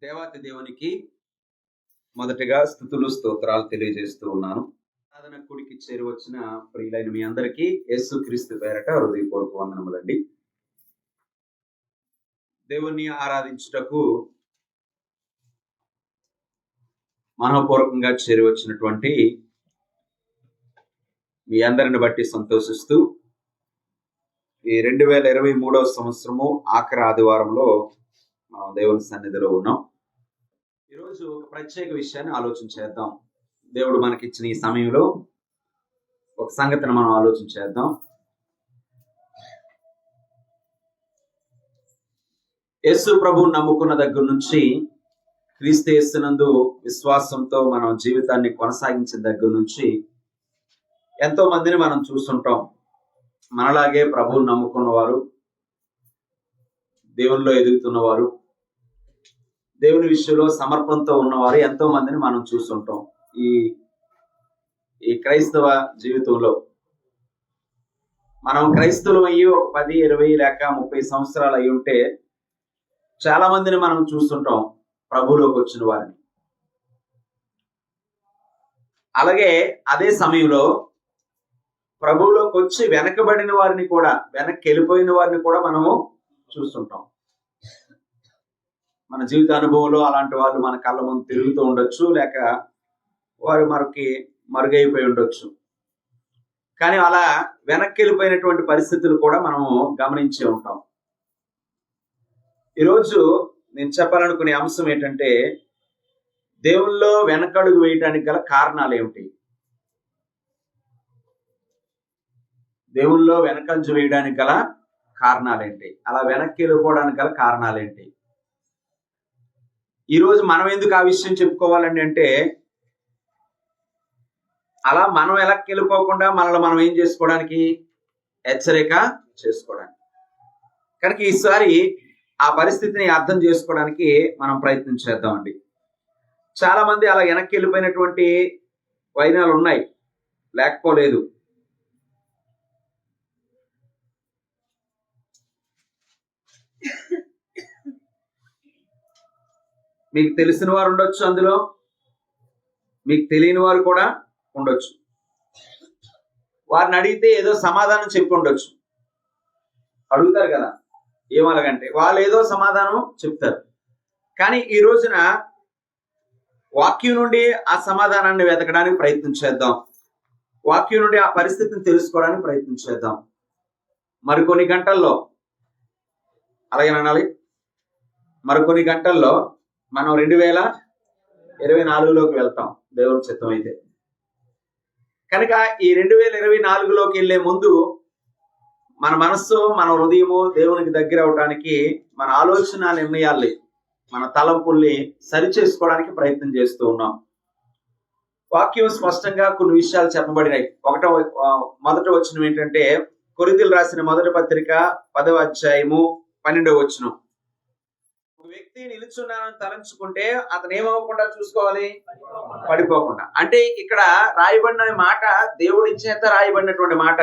దేవాతి దేవునికి మొదటగా స్తుతులు స్తోత్రాలు తెలియజేస్తూ ఉన్నాను. సాధన కూడికి చేరువచ్చిన ప్రియులైన మీ అందరికీ యేసుక్రీస్తు పేరట హృదయపూర్వక వందనములండి. దేవుణ్ణి ఆరాధించుటకు మనోపూర్వకంగా చేరువచ్చినటువంటి మీ అందరిని బట్టి సంతోషిస్తూ ఈ 2023వ సంవత్సరము ఆఖరి ఆదివారంలో మనం దేవుని సన్నిధిలో ఉన్నాం. ఈరోజు ఒక ప్రత్యేక విషయాన్ని ఆలోచన చేద్దాం. దేవుడు మనకిచ్చిన ఈ సమయంలో ఒక సంగతిని మనం ఆలోచన చేద్దాం. యేసు ప్రభువుని నమ్ముకున్న దగ్గర నుంచి క్రీస్తు యేసునందు విశ్వాసంతో మనం జీవితాన్ని కొనసాగించిన దగ్గర నుంచి ఎంతో మందిని మనం చూస్తుంటాం. మనలాగే ప్రభువుని నమ్ముకున్నవారు, దేవునిలో ఎదుగుతున్నవారు, దేవుని విషయంలో సమర్పణతో ఉన్నవారు ఎంతో మందిని మనం చూస్తుంటాం. ఈ క్రైస్తవ జీవితంలో మనం క్రైస్తవులు అయ్యి ఒక 10, 20 లేక 30 సంవత్సరాలు అయి ఉంటే చాలా మందిని మనం చూస్తుంటాం ప్రభువులోకి వచ్చిన వారిని. అలాగే అదే సమయంలో ప్రభువులోకి వచ్చి వెనకబడిన వారిని కూడా, వెనక్కి వెళ్ళిపోయిన వారిని కూడా మనము చూస్తుంటాం. మన జీవిత అనుభవంలో అలాంటి వాళ్ళు మన కళ్ళ ముందు తిరుగుతూ ఉండొచ్చు, లేక వారు మరుగైపోయి ఉండొచ్చు. కానీ అలా వెనక్కి వెళ్ళిపోయినటువంటి పరిస్థితులు కూడా మనము గమనించే ఉంటాం. ఈరోజు నేను చెప్పాలనుకునే అంశం ఏంటంటే, దేవుల్లో వెనకడుగు వేయడానికి గల కారణాలు ఏమిటి? దేవుల్లో వెనకంజు వేయడానికి గల కారణాలేంటి? అలా వెనక్కి వెళ్ళిపోవడానికి గల కారణాలేంటి? ఈరోజు మనం ఎందుకు ఆ విషయం చెప్పుకోవాలండి అంటే, అలా మనం వెనక్కి వెళ్ళిపోకుండా మనల్ని మనం ఏం చేసుకోవడానికి, హెచ్చరిక చేసుకోవడానికి. కనుక ఈసారి ఆ పరిస్థితిని అర్థం చేసుకోవడానికి మనం ప్రయత్నం చేద్దామండి. చాలా మంది అలా వెనక్కి వెళ్ళిపోయినటువంటి వైనాలు ఉన్నాయి, లేకపోలేదు. మీకు తెలిసిన వారు ఉండొచ్చు, అందులో మీకు తెలియని వారు కూడా ఉండొచ్చు. వారిని అడిగితే ఏదో సమాధానం చెప్పి ఉండొచ్చు. అడుగుతారు కదా, ఏమలగంటే వాళ్ళు ఏదో సమాధానం చెప్తారు. కానీ ఈ రోజున వాక్యం నుండి ఆ సమాధానాన్ని వెతకడానికి ప్రయత్నం చేద్దాం. వాక్యం నుండి ఆ పరిస్థితిని తెలుసుకోవడానికి ప్రయత్నం చేద్దాం. మరికొన్ని గంటల్లో, అలాగే అనాలి, మరికొన్ని గంటల్లో మనం 2024లోకి వెళ్తాం, దేవుని చిత్తం అయితే. కనుక ఈ 2024లోకి వెళ్లే ముందు మన మనస్సు, మన హృదయము దేవునికి దగ్గర అవడానికి మన ఆలోచన నిర్ణయాల్ని, మన తలంపుల్ని సరి చేసుకోవడానికి ప్రయత్నం చేస్తూ ఉన్నాం. వాక్యం స్పష్టంగా కొన్ని విషయాలు చెప్పబడినాయి. మొదట వచనం ఏంటంటే, కొరింథీయులకు రాసిన మొదటి పత్రిక 10వ అధ్యాయము 12వ వచనం. ఒక వ్యక్తి నిలుచున్నానని తలంచుకుంటే అతను ఏమవ్వకుండా చూసుకోవాలి, పడిపోకుండా. అంటే ఇక్కడ రాయబడిన మాట దేవుడి చేత రాయబడినటువంటి మాట,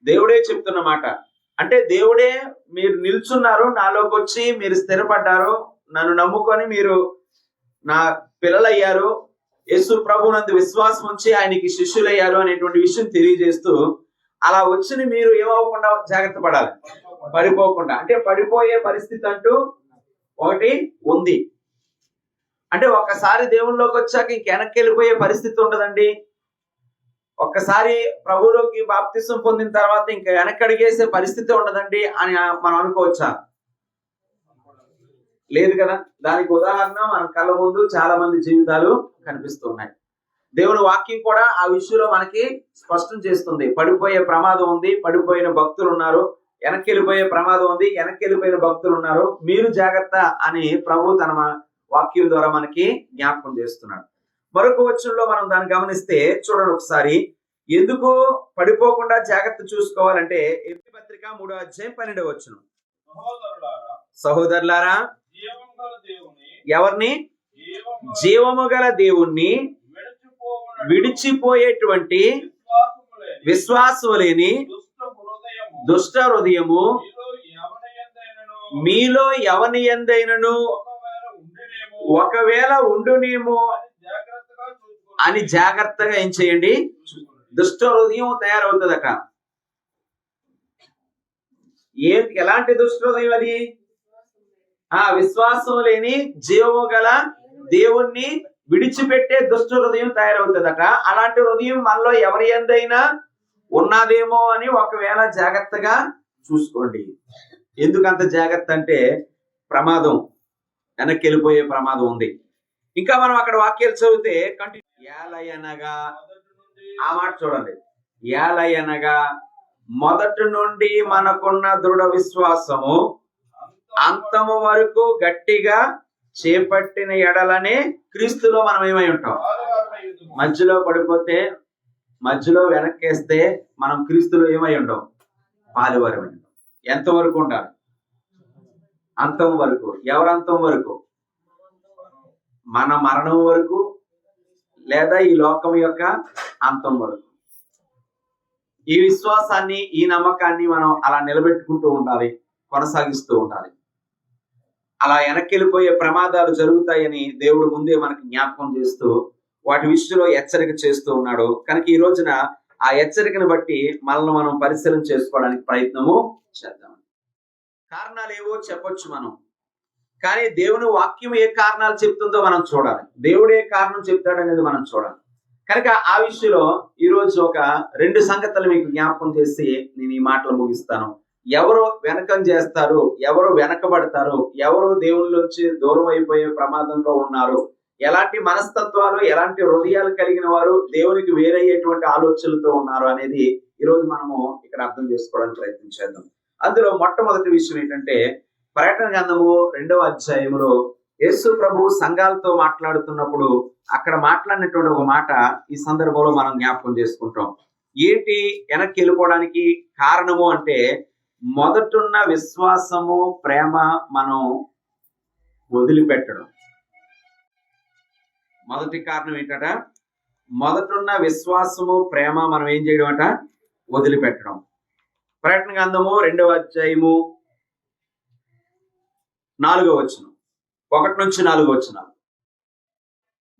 దేవుడే చెప్తున్న మాట. అంటే దేవుడే, మీరు నిల్చున్నారు, నాలోకి వచ్చి మీరు స్థిరపడ్డారు, నన్ను నమ్ముకొని మీరు నా పిల్లలయ్యారు, యేసు ప్రభువునందు విశ్వాసం ఉంచి ఆయనకి శిష్యులయ్యారు అనేటువంటి విషయం తెలియజేస్తూ, అలా వచ్చిన మీరు ఏమవ్వకుండా జాగ్రత్త పడాలి, పడిపోకుండా. అంటే పడిపోయే పరిస్థితి అంటూ ఒకటి ఉంది. అంటే ఒక్కసారి దేవుళ్ళలోకి వచ్చాక ఇంక వెనక్కి వెళ్ళిపోయే పరిస్థితి ఉండదండి. ఒక్కసారి ప్రభువులోకి బాప్తిసం పొందిన తర్వాత ఇంకా వెనకడిగేసే పరిస్థితి ఉండదండి అని మనం అనుకోవచ్చా? లేదు కదా. దానికి ఉదాహరణ మన కళ్ళ ముందు చాలా మంది జీవితాలు కనిపిస్తున్నాయి. దేవుని వాక్యం కూడా ఆ విషయంలో మనకి స్పష్టం చేస్తుంది. పడిపోయే ప్రమాదం ఉంది, పడిపోయిన భక్తులు ఉన్నారు, వెనక్కి వెళ్ళిపోయే ప్రమాదం ఉంది, వెనక్కి వెళ్ళిపోయిన భక్తులు ఉన్నారు, మీరు జాగ్రత్త అని ప్రభు తన వాక్యం ద్వారా మనకి జ్ఞాపకం చేస్తున్నాడు. మరొక వచనంలో మనం దాన్ని గమనిస్తే చూడండి ఒకసారి, ఎందుకు పడిపోకుండా జాగ్రత్త చూసుకోవాలంటే, ఎఫెసీ పత్రిక 3వ అధ్యాయం 12వ వచనం. సహోదరులారా, ఎవరిని? జీవము గల దేవుణ్ణి విడిచిపోయేటువంటి విశ్వాసము లేని దుష్ట హృదయము మీలో ఎవని యందైనను ఒకవేళ ఉండునేమో అని జాగ్రత్తగా ఏం చేయండి, దుష్ట హృదయం తయారవుతుందట. ఎలాంటి దుష్ట హృదయం అది? విశ్వాసం లేని జీవము గల దేవుణ్ణి విడిచిపెట్టే దుష్ట హృదయం తయారవుతుందట. అలాంటి హృదయం మనలో ఎవరి యందైనా ఉన్నదేమో అని ఒకవేళ జాగ్రత్తగా చూసుకోండి. ఎందుకంత జాగ్రత్త అంటే ప్రమాదం, వెనక్కి వెళ్ళిపోయే ప్రమాదం ఉంది. ఇంకా మనం అక్కడ వాక్యాలు చదివితే ఏలయనగా, ఆ మాట చూడండి, ఏలయనగా మొదటి నుండి మనకున్న దృఢ విశ్వాసము అంతము వరకు గట్టిగా చేపట్టిన ఎడలనే క్రీస్తులో మనం ఏమై ఉంటాం. మధ్యలో పడిపోతే, మధ్యలో వెనక్కేస్తే మనం క్రీస్తులో ఏమై ఉంటాం, పాలువారమై ఉంటాం. ఎంతవరకు ఉండాలి? అంతం వరకు. ఎవరంతం వరకు? మన మరణం వరకు, లేదా ఈ లోకం యొక్క అంతం వరకు. ఈ విశ్వాసాన్ని, ఈ నమ్మకాన్ని మనం అలా నిలబెట్టుకుంటూ ఉండాలి, కొనసాగిస్తూ ఉండాలి. అలా వెనక్కెళ్ళిపోయే ప్రమాదాలు జరుగుతాయని దేవుడు ముందే మనకి జ్ఞాపకం చేస్తూ వాటి విషయంలో హెచ్చరిక చేస్తూ ఉన్నాడు. కనుక ఈ రోజున ఆ హెచ్చరికను బట్టి మనల్ని మనం పరిశీలన చేసుకోవడానికి ప్రయత్నము చేద్దాం. కారణాలు ఏవో చెప్పొచ్చు మనం, కానీ దేవుని వాక్యం ఏ కారణాలు చెప్తుందో మనం చూడాలి. దేవుడు ఏ కారణం చెప్తాడనేది మనం చూడాలి. కనుక ఆ విషయంలో ఈ రోజు ఒక 2 సంగతులు మీకు జ్ఞాపకం చేసి నేను ఈ మాటలు ముగిస్తాను. ఎవరు వెనకం చేస్తారు, ఎవరు వెనకబడతారు, ఎవరు దేవుళ్ళొచ్చి దూరం అయిపోయే ప్రమాదంలో ఉన్నారు, ఎలాంటి మనస్తత్వాలు, ఎలాంటి హృదయాలు కలిగిన వారు దేవునికి వేరయ్యేటువంటి ఆలోచనలతో ఉన్నారు అనేది ఈ రోజు మనము ఇక్కడ అర్థం చేసుకోవడానికి ప్రయత్నించేద్దాం. అందులో మొట్టమొదటి విషయం ఏంటంటే, ప్రకటన గ్రంథము 2వ అధ్యాయంలో యేసు ప్రభు సంఘాలతో మాట్లాడుతున్నప్పుడు అక్కడ మాట్లాడినటువంటి ఒక మాట ఈ సందర్భంలో మనం జ్ఞాపకం చేసుకుంటాం. ఏంటి వెనక్కి వెళ్ళిపోవడానికి కారణము అంటే, మొదటున్న విశ్వాసము, ప్రేమ మనం వదిలిపెట్టడం. మొదటి కారణం ఏంటట? మొదటున్న విశ్వాసము, ప్రేమ మనం ఏం చేయడం అట? వదిలిపెట్టడం. ప్రకటన గ్రంథము 2వ అధ్యాయము 4వ వచనం, 1 నుంచి 4వ వచనం.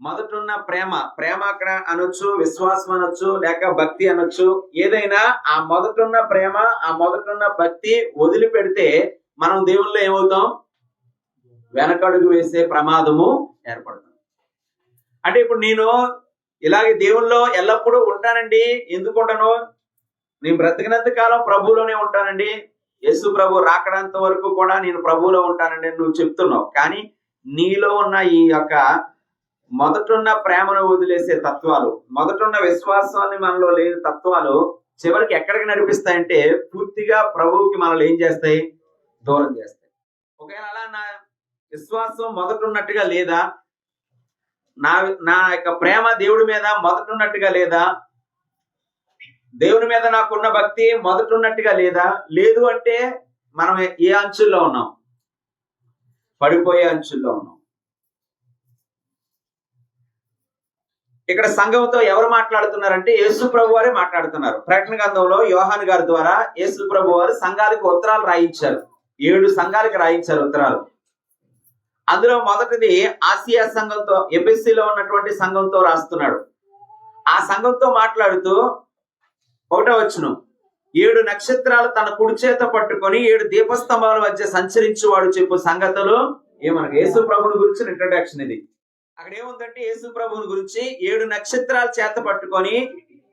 మొదటున్న ప్రేమ అక్కడ అనొచ్చు, విశ్వాసం అనొచ్చు, లేక భక్తి అనొచ్చు. ఏదైనా ఆ మొదటున్న ప్రేమ, ఆ మొదటున్న భక్తి వదిలిపెడితే మనం దేవుళ్ళో ఏమవుతాం? వెనకడుగు వేసే ప్రమాదము ఏర్పడుతుంది. అంటే ఇప్పుడు నేను ఇలాగే దేవుళ్ళో ఎల్లప్పుడూ ఉంటానండి. ఎందుకు ఉంటాను? నేను బ్రతికినంత కాలం ప్రభువులోనే ఉంటానండి. యేసు ప్రభు రాకడంత వరకు కూడా నేను ప్రభువులో ఉంటానండి నువ్వు చెప్తున్నావు. కానీ నీలో ఉన్న ఈ యొక్క మొదటున్న ప్రేమను వదిలేసే తత్వాలు, మొదటున్న విశ్వాసాన్ని మనలో లేని తత్వాలు చివరికి ఎక్కడికి నడిపిస్తాయంటే పూర్తిగా ప్రభువుకి మనల్ని ఏం చేస్తాయి? దూరం చేస్తాయి. ఒకవేళ అలా నా విశ్వాసం మొదటున్నట్టుగా లేదా, నా యొక్క ప్రేమ దేవుడి మీద మొదటున్నట్టుగా లేదా, దేవుని మీద నాకున్న భక్తి మొదటున్నట్టుగా లేదా, లేదు అంటే మనం ఏ అంచుల్లో ఉన్నాం? పడిపోయే అంచుల్లో ఉన్నాం. ఇక్కడ సంఘంతో ఎవరు మాట్లాడుతున్నారంటే యేసు ప్రభు వారే మాట్లాడుతున్నారు. ప్రకటన గ్రంథంలో యోహాను గారి ద్వారా యేసు ప్రభు వారు సంఘాలకు ఉత్తరాలు రాయించారు. 7 సంఘాలకు రాయించారు ఉత్తరాలు. అందులో మొదటిది ఆసియా సంఘంతో, ఎఫెసీలో ఉన్నటువంటి సంఘంతో రాస్తున్నాడు. ఆ సంఘంతో మాట్లాడుతూ 1వ వచనం, 7 నక్షత్రాలు తన కుడి చేత పట్టుకొని 7 దీపస్తంభాల మధ్య సంచరించువాడు చెప్పు సంగతులు. ఏమనగా యేసు ప్రభుని గురించి ఇంట్రడక్షన్ ఇది. అక్కడ ఏముందంటే యేసు ప్రభుని గురించి 7 నక్షత్రాలు చేత పట్టుకొని,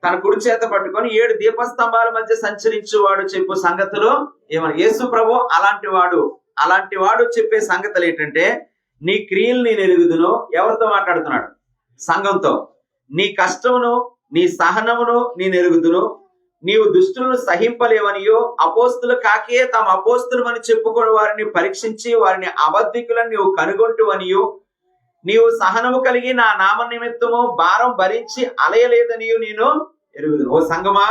తన కుడి చేత పట్టుకొని 7 దీపస్తంభాల మధ్య సంచరించువాడు చెప్పు సంగతులు. ఏమన్నా యేసు ప్రభు అలాంటి వాడు చెప్పే సంగతులు ఏంటంటే, నీ క్రియలు నేను ఎరుగుదును. ఎవరితో మాట్లాడుతున్నాడు? సంఘంతో. నీ కష్టమును, నీ సహనమును నేను ఎరుగుదును. నీవు దుష్టులను సహింపలేవనియో, అపోస్తులు కాకే తమ అపోస్తులమని చెప్పుకొని వారిని పరీక్షించి వారిని అబద్ధికులను నీవు కనుగొంటువనియో, నీవు సహనము కలిగి నా నామ నిమిత్తము భారం భరించి అలయలేదనియో నేను ఎరుగుదును. ఓ సంఘమా,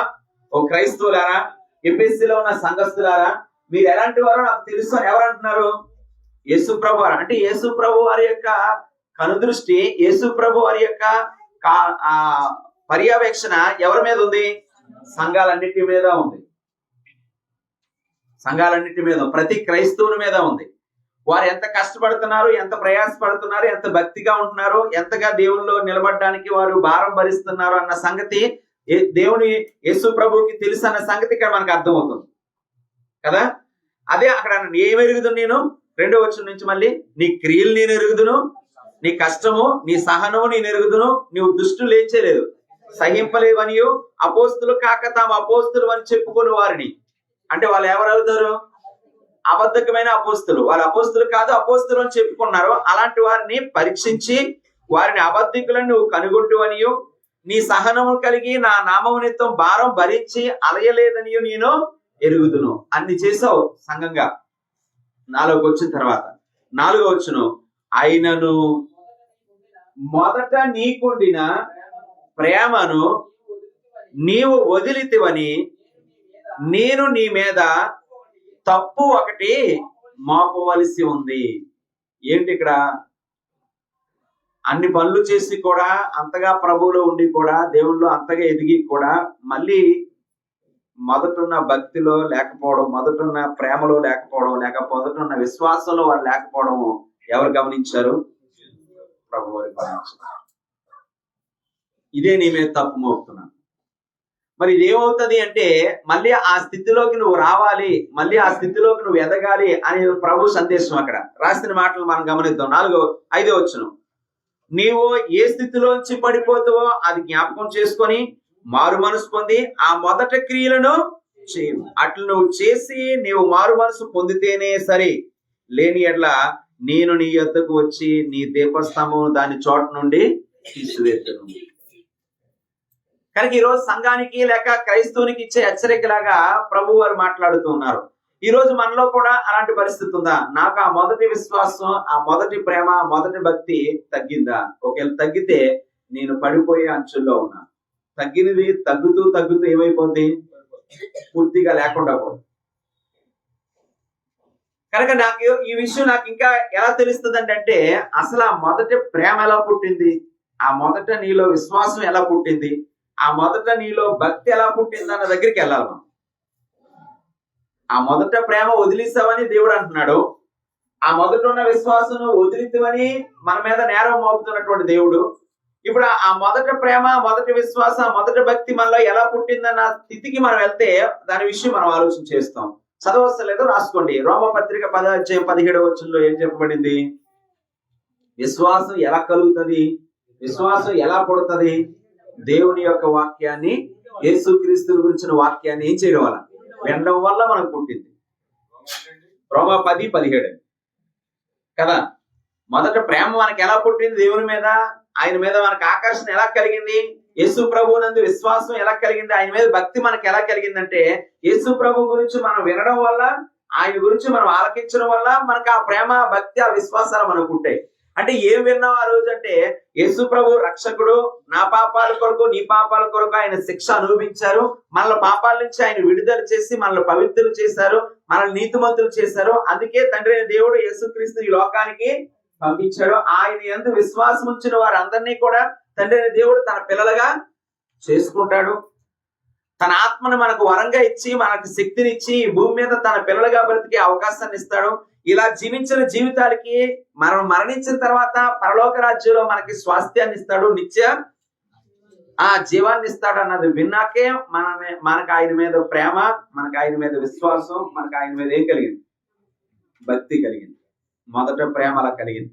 ఓ క్రైస్తవులారా, ఎఫెసీలో ఉన్న సంఘస్థులారా, మీరు ఎలాంటి వారో నాకు తెలుసు అని ఎవరు అంటున్నారు? యేసు ప్రభు వారు. అంటే యేసు ప్రభు వారి యొక్క కనుదృష్టి, యేసు ప్రభు వారి యొక్క పర్యవేక్షణ ఎవరి మీద ఉంది? సంఘాలన్నిటి మీద ఉంది. సంఘాలన్నిటి మీద, ప్రతి క్రైస్తవుని మీద ఉంది. వారు ఎంత కష్టపడుతున్నారు, ఎంత ప్రయాసపడుతున్నారు, ఎంత భక్తిగా ఉంటున్నారు, ఎంతగా దేవుల్లో నిలబడడానికి వారు భారం భరిస్తున్నారు అన్న సంగతి దేవుని యేసు ప్రభువుకి తెలుసు అన్న సంగతి ఇక్కడ మనకు అర్థమవుతుంది కదా. అదే అక్కడ ఏమి ఎరుగుదును నేను, 2వ వచనం నుంచి మళ్ళీ నీ క్రియలు నేను ఎరుగుదును, నీ కష్టము నీ సహనము నేను ఎరుగుదును, నీవు దుష్టులు ఏం చేయలేదు సహింపలేవనియు అపోస్తులు కాక తాము అపోస్తులు అని చెప్పుకుని వారిని, అంటే వాళ్ళు ఎవరు అవుతారు, అబద్ధకమైన అపోస్తులు, వాళ్ళు అపోస్తులు కాదు అపోస్తులు అని చెప్పుకున్నారు, అలాంటి వారిని పరీక్షించి వారిని అబద్ధికులను నువ్వు కనుగొట్టువనియు నీ సహనము కలిగి నా నామము నిమిత్తం భారం భరించి అలయలేదనియు నేను ఎరుగుదును. అన్ని చేసావు సంఘంగా. 4వ వచ్చిన తర్వాత 4వ వచనం ఆయనను మొదట నీకుండిన ప్రేమను నీవు వదిలితివని నేను నీ మీద తప్పు ఒకటి మోపవలసి ఉంది. ఏంటి ఇక్కడ, అన్ని పనులు చేసి కూడా అంతగా ప్రభువులో ఉండి కూడా దేవుళ్ళు అంతగా ఎదిగి కూడా మళ్ళీ మొదటున్న భక్తిలో లేకపోవడం, మొదటున్న ప్రేమలో లేకపోవడం, లేక మొదటున్న విశ్వాసంలో వారు లేకపోవడం ఎవరు గమనించారు? ప్రభు వారు గమనించారు. ఇదే నీ మీద తప్పు మోపుతున్నాను. మరి ఇదేమవుతుంది అంటే మళ్ళీ ఆ స్థితిలోకి నువ్వు రావాలి, మళ్ళీ ఆ స్థితిలోకి నువ్వు ఎదగాలి అనే ప్రభు సందేశం అక్కడ రాసిన మాటలు మనం గమనిద్దాం. 5వ వచనం నీవు ఏ స్థితిలోంచి పడిపోతావో అది జ్ఞాపకం చేసుకొని మారు మనసు పొంది ఆ మొదట క్రియలను చేయు. అట్లు నువ్వు చేసి నీవు మారు మనసు పొందితేనే సరే, లేని ఎడ్ల నేను నీ యొద్దకు వచ్చి నీ దీపస్తంభం దాని చోట నుండి తీసివేతును. కనుక ఈరోజు సంఘానికి లేక క్రైస్తవునికి ఇచ్చే హెచ్చరికలాగా ప్రభు వారు మాట్లాడుతూ ఉన్నారు. ఈ రోజు మనలో కూడా అలాంటి పరిస్థితి ఉందా? నాకు ఆ మొదటి విశ్వాసం, ఆ మొదటి ప్రేమ, ఆ మొదటి భక్తి తగ్గిందా? ఒకవేళ తగ్గితే నేను పడిపోయే అంచుల్లో ఉన్నా. తగ్గినది తగ్గుతూ తగ్గుతూ ఏమైపోద్ది? పూర్తిగా లేకుండా పోతుంది. కనుక నాకు ఈ విషయం నాకు ఇంకా ఎలా తెలుస్తుంది అంటే అసలు ఆ మొదటి ప్రేమ ఎలా పుట్టింది, ఆ మొదట నీలో విశ్వాసం ఎలా పుట్టింది, ఆ మొదట నీలో భక్తి ఎలా పుట్టింది అన్న దగ్గరికి వెళ్ళాలి మనం. ఆ మొదట ప్రేమ వదిలిస్తావని దేవుడు అంటున్నాడు. ఆ మొదట ఉన్న విశ్వాసం వదిలితవని మన మీద నేరం మోపుతున్నటువంటి దేవుడు. ఇప్పుడు ఆ మొదట ప్రేమ, మొదటి విశ్వాసం, మొదటి భక్తి మనలో ఎలా పుట్టిందన్న స్థితికి మనం వెళ్తే దాని విషయం మనం ఆలోచన చేస్తాం. చదవస్తలేదో రాసుకోండి. రోమపత్రిక 10:17 వచనంలో ఏం చెప్పబడింది? విశ్వాసం ఎలా కలుగుతుంది, విశ్వాసం ఎలా పుడుతుంది? దేవుని యొక్క వాక్యాన్ని, యేసుక్రీస్తు గురించిన వాక్యాన్ని ఏం చేయడం వల్ల, వినడం వల్ల మనకు పుట్టింది. రోమా 10:17 కదా. మొదట ప్రేమ మనకి ఎలా పుట్టింది? దేవుని మీద, ఆయన మీద మనకు ఆకర్షణ ఎలా కలిగింది? యేసు ప్రభు నందు విశ్వాసం ఎలా కలిగింది? ఆయన మీద భక్తి మనకి ఎలా కలిగిందంటే యేసు ప్రభు గురించి మనం వినడం వల్ల, ఆయన గురించి మనం ఆలకించడం వల్ల మనకు ఆ ప్రేమ, భక్తి, ఆ విశ్వాసాలు మనకు ఉంటాయి. అంటే ఏం విన్నాం ఆ రోజు అంటే యేసు ప్రభు రక్షకుడు, నా పాపాల కొరకు నీ పాపాల కొరకు ఆయన శిక్ష అనుభవించారు, మనల్ని పాపాల నుంచి ఆయన విడుదల చేసి మనల్ని పవిత్రులు చేశారు, మనల్ని నీతిమంతులు చేశారు. అందుకే తండ్రి అయిన దేవుడు యేసుక్రీస్తు ఈ లోకానికి పంపించాడు. ఆయన యందు విశ్వాసం ఉంచిన వారందరినీ కూడా తండ్రి అయిన దేవుడు తన పిల్లలుగా చేసుకుంటాడు. తన ఆత్మను మనకు వరంగా ఇచ్చి, మనకు శక్తినిచ్చి భూమి మీద తన పిల్లలుగా బ్రతికే అవకాశాన్ని ఇస్తాడు. ఇలా జీవించిన జీవితాలకి మనం మరణించిన తర్వాత పరలోక రాజ్యంలో మనకి స్వాస్థ్యాన్ని ఇస్తాడు, నిత్య ఆ జీవాన్ని ఇస్తాడు అన్నది విన్నాకే మనకు ఆయన మీద ప్రేమ, మనకు ఆయన మీద విశ్వాసం, మనకు ఆయన మీద ఏం కలిగింది? భక్తి కలిగింది. మొదట ప్రేమ అలా కలిగింది.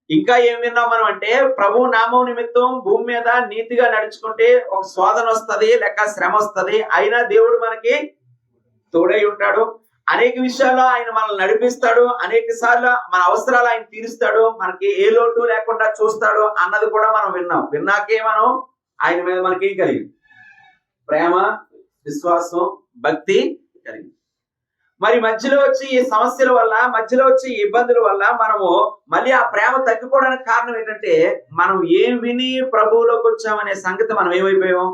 ఇంకా ఏం విన్నాం మనం అంటే ప్రభు నామం నిమిత్తం భూమి మీద నీతిగా నడుచుకుంటే ఒక శోధన వస్తది, లేక శ్రమ వస్తది, అయినా దేవుడు మనకి తోడై ఉంటాడు. అనేక విషయాల్లో ఆయన మనల్ని నడిపిస్తాడు, అనేక సార్లు మన అవసరాలు ఆయన తీరుస్తాడు, మనకి ఏ లోటు లేకుండా చూస్తాడు అన్నది కూడా మనం విన్నాం. విన్నాకే మనం ఆయన మీద మనకి కలిగింది ప్రేమ, విశ్వాసం, భక్తి కలిగింది. మరి మధ్యలో వచ్చి ఈ సమస్యల వల్ల, మధ్యలో వచ్చి ఇబ్బందుల వల్ల మనము మళ్ళీ ఆ ప్రేమ తగ్గిపోవడానికి కారణం ఏంటంటే మనం ఏం విని ప్రభువులోకి వచ్చామనే సంగతి మనం ఏమైపోయాం?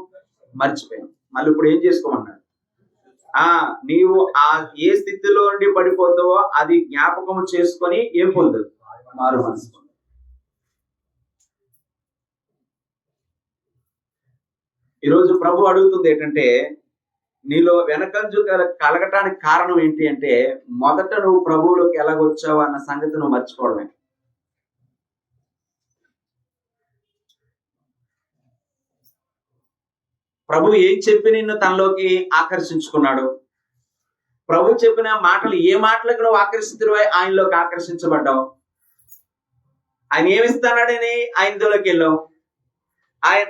మర్చిపోయాం. మళ్ళీ ఇప్పుడు ఏం చేసుకోమన్నాడు? నీవు ఆ ఏ స్థితిలో నుండి పడిపోతావో అది జ్ఞాపకం చేసుకొని ఏం పొందు? మారు మనసు. ఈరోజు ప్రభు అడుగుతుంది ఏంటంటే నీలో వెనకంజు కలగటానికి కారణం ఏంటి అంటే, మొదట నువ్వు ప్రభువులోకి ఎలాగొచ్చావు అన్న సంగతి నువ్వు మర్చిపోవడమే. ప్రభు ఏం చెప్పి నిన్ను తనలోకి ఆకర్షించుకున్నాడు? ప్రభు చెప్పిన మాటలు ఏ మాటలకు నువ్వు ఆకర్షితుడివై ఆయనలోకి ఆకర్షించబడ్డావు? ఆయన ఏమిస్తాడని ఆయనలోకి వెళ్ళావు.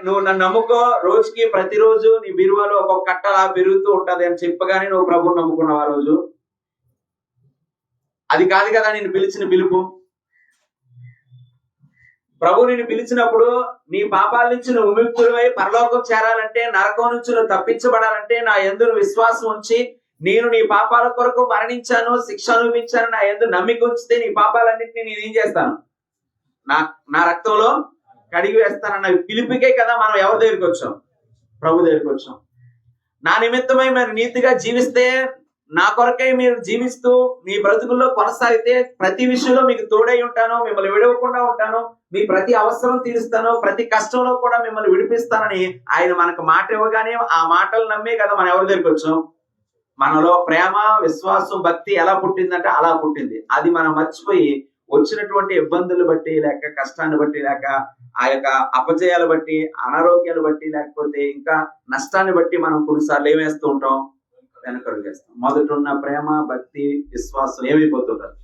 నువ్వు నన్ను నమ్ముకో, రోజుకి ప్రతిరోజు నీ బిరువలో ఒక్కొక్క కట్టలా పెరుగుతూ ఉంటది అని చెప్పగానే నువ్వు ప్రభువుని నమ్ముకున్నావు ఆ రోజు. అది కాదు కదా నేను పిలిచిన పిలుపు. ప్రభు నిన్ను పిలిచినప్పుడు నీ పాపాల నుంచి నువ్వు విముక్తుడివై పరలోకం చేరాలంటే, నరకం నుంచి నువ్వు తప్పించబడాలంటే, నా యందు విశ్వాసం ఉంచి నేను నీ పాపాల కొరకు మరణించాను, శిక్ష అనుభవించాను, నా యందు నమ్మిక ఉంచితే నీ పాపాలన్నింటినీ నేను ఏం చేస్తాను? నా రక్తంలో కడిగి వేస్తానన్న పిలుపుకే కదా మనం ఎవరి దగ్గరికి వచ్చాం? ప్రభు దగ్గరికి వచ్చాం. నా నిమిత్తమై మీరు నీతిగా జీవిస్తే, నా కొరకై మీరు జీవిస్తూ మీ బ్రతుకుల్లో కొనసాగితే, ప్రతి విషయంలో మీకు తోడై ఉంటాను, మిమ్మల్ని విడవకుండా ఉంటాను, మీ ప్రతి అవసరం తీరుస్తాను, ప్రతి కష్టంలో కూడా మిమ్మల్ని విడిపిస్తానని ఆయన మనకు మాట ఇవ్వగానే ఆ మాటలు నమ్మే కదా మనం ఎవరి దగ్గరికి వచ్చాం. మనలో ప్రేమ, విశ్వాసం, భక్తి ఎలా పుట్టిందంటే అలా పుట్టింది. అది మనం మర్చిపోయి వచ్చినటువంటి ఇబ్బందులు బట్టి, లేక కష్టాన్ని బట్టి, లేక ఆ యొక్క అపజయాలు బట్టి, అనారోగ్యాలు బట్టి, లేకపోతే ఇంకా నష్టాన్ని బట్టి మనం కొన్నిసార్లు ఏమేస్తూ ఉంటాం? వెనకడుగు వేస్తాం. మొదట ఉన్న ప్రేమ, భక్తి, విశ్వాసం ఏమైపోతుంటారు?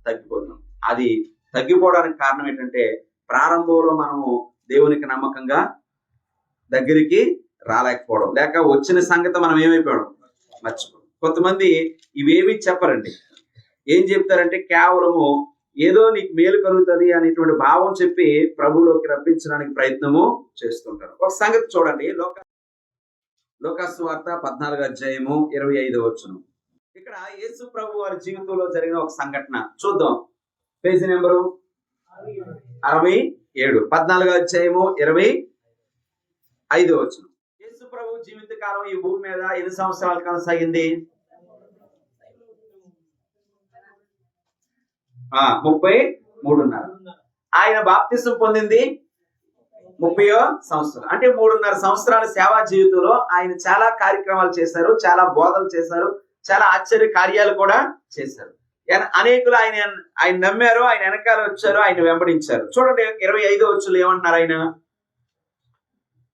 తగ్గిపోతాం. అది తగ్గిపోవడానికి కారణం ఏంటంటే, ప్రారంభంలో మనము దేవునికి నమ్మకంగా దగ్గరికి రాలేకపోవడం, లేక వచ్చిన సంగతి మనం ఏమైపోవడం మర్చిపోవడం. కొంతమంది ఇవేమి చెప్పరండి. ఏం చెప్తారంటే కేవలము ఏదో నీకు మేలు కలుగుతుంది అనేటువంటి భావం చెప్పి ప్రభువులోకి రప్పించడానికి ప్రయత్నము చేస్తుంటారు. ఒక సంగతి చూడండి, లోకాసు వార్త 14:25. ఇక్కడ యేసు ప్రభు వారి జీవితంలో జరిగిన ఒక సంఘటన చూద్దాం. Page number 67, 14:25. యేసు ప్రభు జీవిత కాలం ఈ భూమి మీద ఎన్ని సంవత్సరాలు కొనసాగింది? 33.5. ఆయన బాప్తిసం పొందింది 30వ సంవత్సరం. అంటే 3.5 సంవత్సరాల సేవా జీవితంలో ఆయన చాలా కార్యక్రమాలు చేశారు, చాలా బోధలు చేశారు, చాలా ఆశ్చర్య కార్యాలు కూడా చేశారు. అనేకులు ఆయన నమ్మారు, ఆయన వెనకాల వచ్చారు, ఆయన వెంబడించారు. చూడండి 25 ఏమంటున్నారు ఆయన?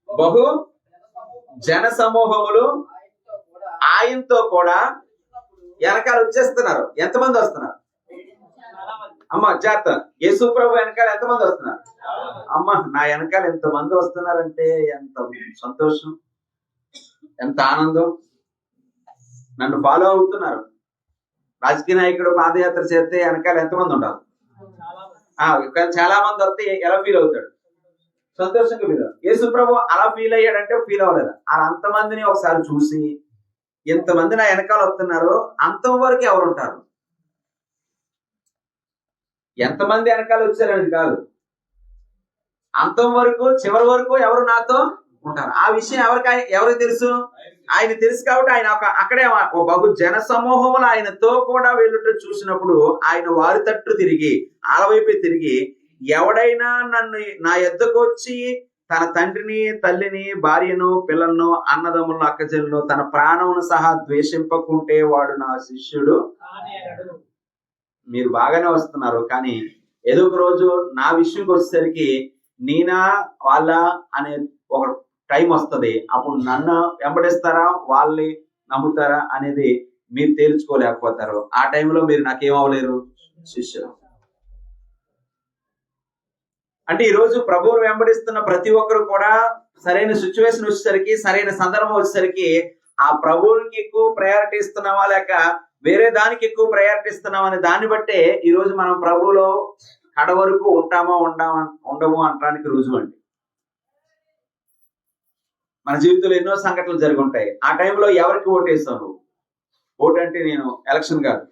బహు జన సమూహములు ఆయనతో కూడా వెనకాల వచ్చేస్తున్నారు. ఎంతమంది వస్తున్నారు? అమ్మ జాగ్రత్త, యేసు ప్రభు వెనకాల ఎంతమంది వస్తున్నారు? అమ్మ నా వెనకాల ఎంతమంది వస్తున్నారంటే ఎంత సంతోషం, ఎంత ఆనందం. నన్ను ఫాలో అవుతున్నారు. రాజకీయ నాయకుడు పాదయాత్ర చేస్తే వెనకాల ఎంతమంది ఉంటారు? చాలా మంది వస్తే ఎలా ఫీల్ అవుతాడు? సంతోషంగా ఫీల్ అవుతాడు. యేసు ప్రభు అలా ఫీల్ అయ్యాడంటే ఫీల్ అవ్వలేదు. అలా అంతమందిని ఒకసారి చూసి, ఎంతమంది నా వెనకాల వస్తున్నారో అంతవరకు ఎవరు ఉంటారు? ఎంతమంది వెనకాల వచ్చారనేది కాదు, అంతం వరకు, చివరి వరకు ఎవరు నాతో ఉంటారు. ఆ విషయం ఎవరికి తెలుసు? ఆయన తెలుసు. కాబట్టి ఆయన అక్కడే బహు జన సమూహములు ఆయనతో కూడా వెళ్ళుట చూసినప్పుడు ఆయన వారి తట్టు తిరిగి, ఆలవైపు తిరిగి, ఎవడైనా నా యొద్దకు వచ్చి తన తండ్రిని, తల్లిని, భార్యను, పిల్లలను, అన్నదమ్ములను, అక్కచెల్లను, తన ప్రాణమును సహా ద్వేషింపకుంటే వాడు నా శిష్యుడు. మీరు బాగానే వస్తున్నారు, కానీ ఏదో ఒక రోజు నా విషయంకి వచ్చేసరికి నేనా వాళ్ళ అనే ఒక టైం వస్తుంది. అప్పుడు నన్ను వెంబడిస్తారా, వాళ్ళని నమ్ముతారా అనేది మీరు తేల్చుకోలేకపోతారు. ఆ టైంలో మీరు నాకేమవ్వలేరు, శిష్యులు. అంటే ఈ రోజు ప్రభువును వెంబడిస్తున్న ప్రతి ఒక్కరు కూడా సరైన సిచ్యువేషన్ వచ్చేసరికి, సరైన సందర్భం వచ్చేసరికి ఆ ప్రభువునికి ఎక్కువ ప్రయారిటీ ఇస్తున్నావా, లేక వేరే దానికి ఎక్కువ ప్రయారిటీ ఇస్తున్నాం అనే దాన్ని బట్టే ఈ రోజు మనం ప్రభువులో కడ వరకు ఉంటామో ఉండమో అనడానికి రుజువు అండి. మన జీవితంలో ఎన్నో సంఘటనలు జరిగి ఉంటాయి. ఆ టైంలో ఎవరికి ఓటేస్తావు? ఓటు అంటే నేను ఎలక్షన్ కాదు,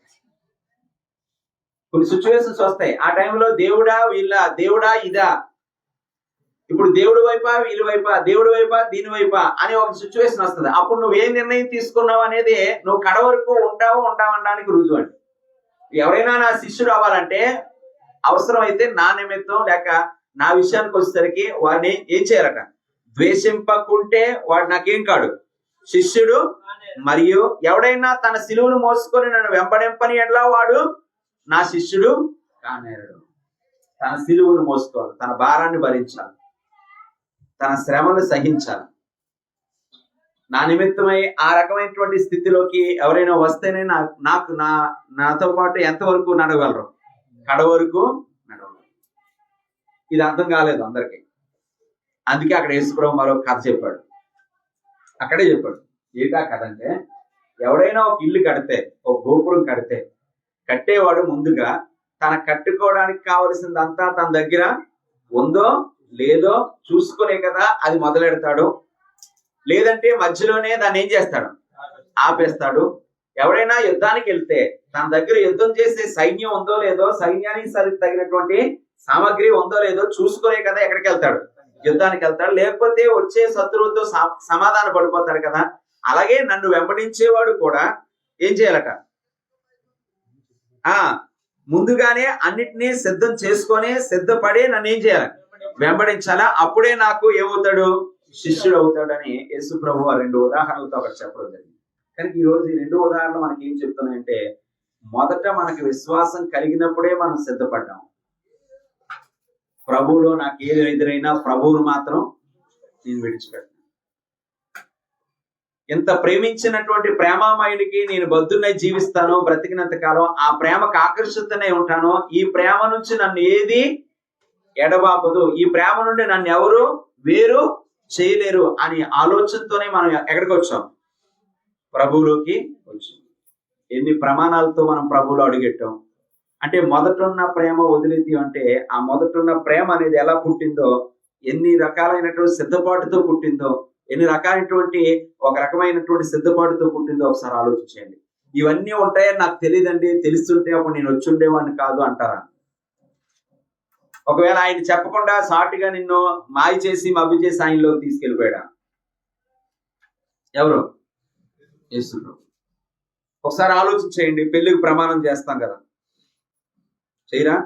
కొన్ని సిచ్యువేషన్స్ వస్తాయి. ఆ టైంలో దేవుడా ఇదా, ఇప్పుడు దేవుడి వైపా, వీళ్ళ వైపా, దేవుడి వైపా, దీని వైపా అనే ఒక సిచ్యువేషన్ వస్తుంది. అప్పుడు నువ్వు ఏ నిర్ణయం తీసుకున్నావు అనేది నువ్వు కడ వరకు ఉంటావనడానికి రుజువు అండి. ఎవరైనా నా శిష్యుడు అవ్వాలంటే అవసరం అయితే నా నిమిత్తం, లేక నా విషయానికి వచ్చేసరికి వాడిని ఏం చేయాలట? ద్వేషింపకుంటే వాడు నాకేం కాడు, శిష్యుడు మరియు ఎవడైనా తన సిలువను మోసుకొని నన్ను వెంబడింపని ఎడ్లా వాడు నా శిష్యుడు కానేరడు. తన సిలువను మోసుకోవాలి, తన భారాన్ని భరించాలి, తన శ్రమను సహించాలి. నా నిమిత్తమై ఆ రకమైనటువంటి స్థితిలోకి ఎవరైనా వస్తేనే నాతో పాటు ఎంతవరకు నడవగలరు? కడ వరకు నడవగలరు. ఇది అర్థం కాలేదు అందరికి. అందుకే అక్కడ యేసుప్రభు మరో కథ చెప్పాడు. అక్కడే చెప్పాడు. ఏంటా కథ అంటే, ఎవడైనా ఒక ఇల్లు కడితే, ఒక గోపురం కడితే, కట్టేవాడు ముందుగా తన కట్టుకోవడానికి కావలసిందంతా తన దగ్గర ఉందో లేదో చూసుకునే కదా అది మొదలెడతాడు. లేదంటే మధ్యలోనే దాన్ని ఏం చేస్తాడు? ఆపేస్తాడు. ఎవడైనా యుద్ధానికి వెళ్తే తన దగ్గర యుద్ధం చేసే సైన్యం ఉందో లేదో, సైన్యానికి తగినటువంటి సామగ్రి ఉందో లేదో చూసుకునే కదా ఎక్కడికి వెళ్తాడు? యుద్ధానికి వెళ్తాడు. లేకపోతే వచ్చే శత్రువుతో సమాధాన పడిపోతాడు కదా. అలాగే నన్ను వెంబడించేవాడు కూడా ఏం చేయాలట? ముందుగానే అన్నిటినీ సిద్ధం చేసుకొని సిద్ధపడి నన్ను ఏం చేయాలి? వెంబడించాలా. అప్పుడే నాకు ఏమవుతాడు? శిష్యుడు అవుతాడని యేసు ప్రభు 2 ఉదాహరణలతో అక్కడ చెప్పడం జరిగింది. కానీ ఈ రోజు ఈ 2 ఉదాహరణలు మనకి ఏం చెప్తున్నాయంటే, మొదట మనకి విశ్వాసం కలిగినప్పుడే మనం సిద్ధపడ్డాం. ప్రభువులో నాకు ఏది ఎదురైనా ప్రభువును మాత్రం నేను విడిచిపెట్టాను. ఇంత ప్రేమించినటువంటి ప్రేమామయుడికి నేను బద్దునై జీవిస్తాను బ్రతికినంత కాలం, ఆ ప్రేమకు ఆకర్షితనై ఉంటాను. ఈ ప్రేమ నుంచి నన్ను ఏది ఎడబాపదు, ఈ ప్రేమ నుండి నన్ను ఎవరు వేరు చేయలేరు అని ఆలోచనతోనే మనం ఎక్కడికి వచ్చాం? ప్రభువులోకి వచ్చాం. ఎన్ని ప్రమాణాలతో మనం ప్రభువులో అడుగెట్టాం. అంటే మొదటున్న ప్రేమ వదిలేది అంటే, ఆ మొదటున్న ప్రేమ అనేది ఎలా పుట్టిందో, ఎన్ని రకాలైనటువంటి సిద్ధపాటుతో పుట్టిందో, ఎన్ని రకాలైనటువంటి ఒక రకమైనటువంటి సిద్ధపాటుతో పుట్టిందో ఒకసారి ఆలోచించండి. ఇవన్నీ ఉంటాయని నాకు తెలియదండి, తెలుస్తుంటే అప్పుడు నేను వచ్చి ఉండేవాడిని కాదు అంటారా? ఒకవేళ ఆయన చెప్పకుండా సాటిగా నిన్ను మాయ చేసి మభ్య చేసి ఆయనలోకి తీసుకెళ్ళిపోయాడా? ఎవరు? యేసు. ఒకసారి ఆలోచించేయండి. పెళ్లికి ప్రమాణం చేస్తాం కదా, చేయరా?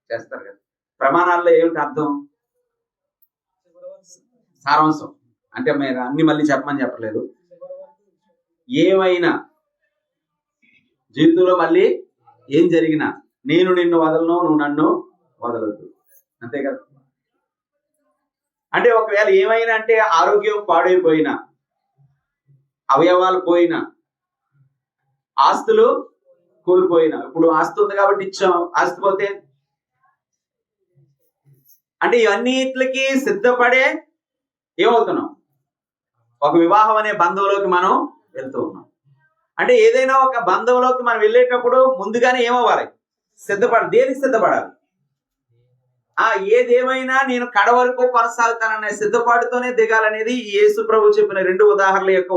చేస్తారు కదా. ప్రమాణాల్లో ఏమిటి అర్థం? సారాంశం. అంటే మీరు అన్ని మళ్ళీ చెప్పమని చెప్పలేదు. ఏమైనా జీవితంలో మళ్ళీ ఏం జరిగినా నేను నిన్ను వదలను, నువ్వు నన్ను వదలొద్దు, అంతే కదా. అంటే ఒకవేళ ఏమైనా అంటే ఆరోగ్యం పాడైపోయినా, అవయవాలు పోయినా, ఆస్తులు కోల్పోయినా. ఇప్పుడు ఆస్తి ఉంది కాబట్టి ఇచ్చాం, ఆస్తి పోతే అంటే ఇవన్నిటికి సిద్ధపడే ఏమవుతున్నాం? ఒక వివాహం అనే బంధంలోకి మనం వెళ్తూ ఉన్నాం. అంటే ఏదైనా ఒక బంధంలోకి మనం వెళ్ళేటప్పుడు ముందుగానే ఏమవ్వాలి? సిద్ధపడాలి. దేనికి సిద్ధపడాలి? ఏదేమైనా నేను కడ వరకు కొనసాగుతాననే సిద్ధపాటుతోనే దిగాలనేది యేసు ప్రభు చెప్పిన 2 ఉదాహరణల యొక్క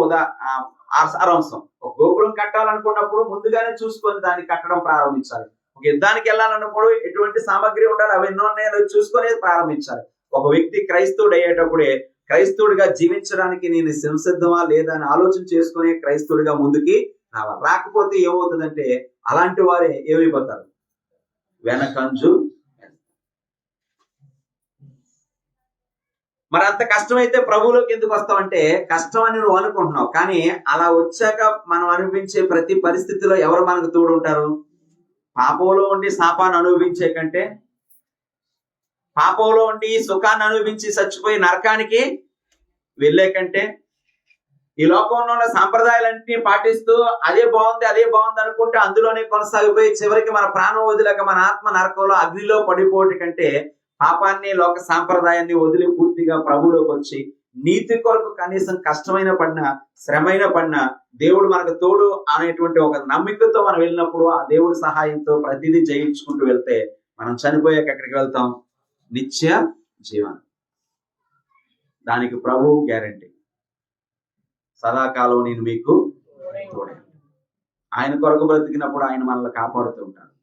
సారాంశం. ఒక గోపురం కట్టాలనుకున్నప్పుడు ముందుగానే చూసుకొని దాన్ని కట్టడం ప్రారంభించాలి. ఒక యుద్ధానికి వెళ్ళాలన్నప్పుడు ఎటువంటి సామగ్రి ఉండాలి, అవన్నీ ఉన్నాయో చూసుకొని ప్రారంభించాలి. ఒక వ్యక్తి క్రైస్తవుడు అయ్యేటప్పుడే క్రైస్తవుడిగా జీవించడానికి నేను సంసిద్ధమా లేదా అని ఆలోచన చేసుకుని క్రైస్తవుడిగా ముందుకి రావాలి. రాకపోతే ఏమవుతుందంటే అలాంటి వారే ఏమైపోతారు? వెనకంజు. మరి అంత కష్టమైతే ప్రభువులోకి ఎందుకు వస్తామంటే, కష్టం అని నువ్వు అనుకుంటున్నావు, కానీ అలా వచ్చాక మనం అనిపించే ప్రతి పరిస్థితిలో ఎవరు మనకు తోడు ఉంటారు? పాపంలో ఉండి శాపాన్ని అనుభవించే కంటే, పాపంలో ఉండి సుఖాన్ని అనుభవించి చచ్చిపోయి నరకానికి వెళ్ళే కంటే, ఈ లోకంలో ఉన్న సాంప్రదాయాలన్నీ పాటిస్తూ అదే బాగుంది అనుకుంటే అందులోనే కొనసాగిపోయి చివరికి మన ప్రాణం వదిలేక మన ఆత్మ నరకంలో అగ్నిలో పడిపోవటం కంటే, పాపాన్ని లోక సాంప్రదాయాన్ని వదిలి పూర్తిగా ప్రభువులోకి వచ్చి నీతి కొరకు కనీసం కష్టమైన పడినా శ్రమైన పడినా దేవుడు మనకు తోడు అనేటువంటి ఒక నమ్మికతో మనం వెళ్ళినప్పుడు ఆ దేవుడి సహాయంతో ప్రతిదీ జయించుకుంటూ వెళ్తే మనం చనిపోయాక ఎక్కడికి వెళ్తాం? నిత్య జీవనం. దానికి ప్రభువు గ్యారంటీ. సదాకాలం నేను మీకు తోడే. ఆయన కొరకు బ్రతికినప్పుడు ఆయన మనల్ని కాపాడుతూ ఉంటాడు.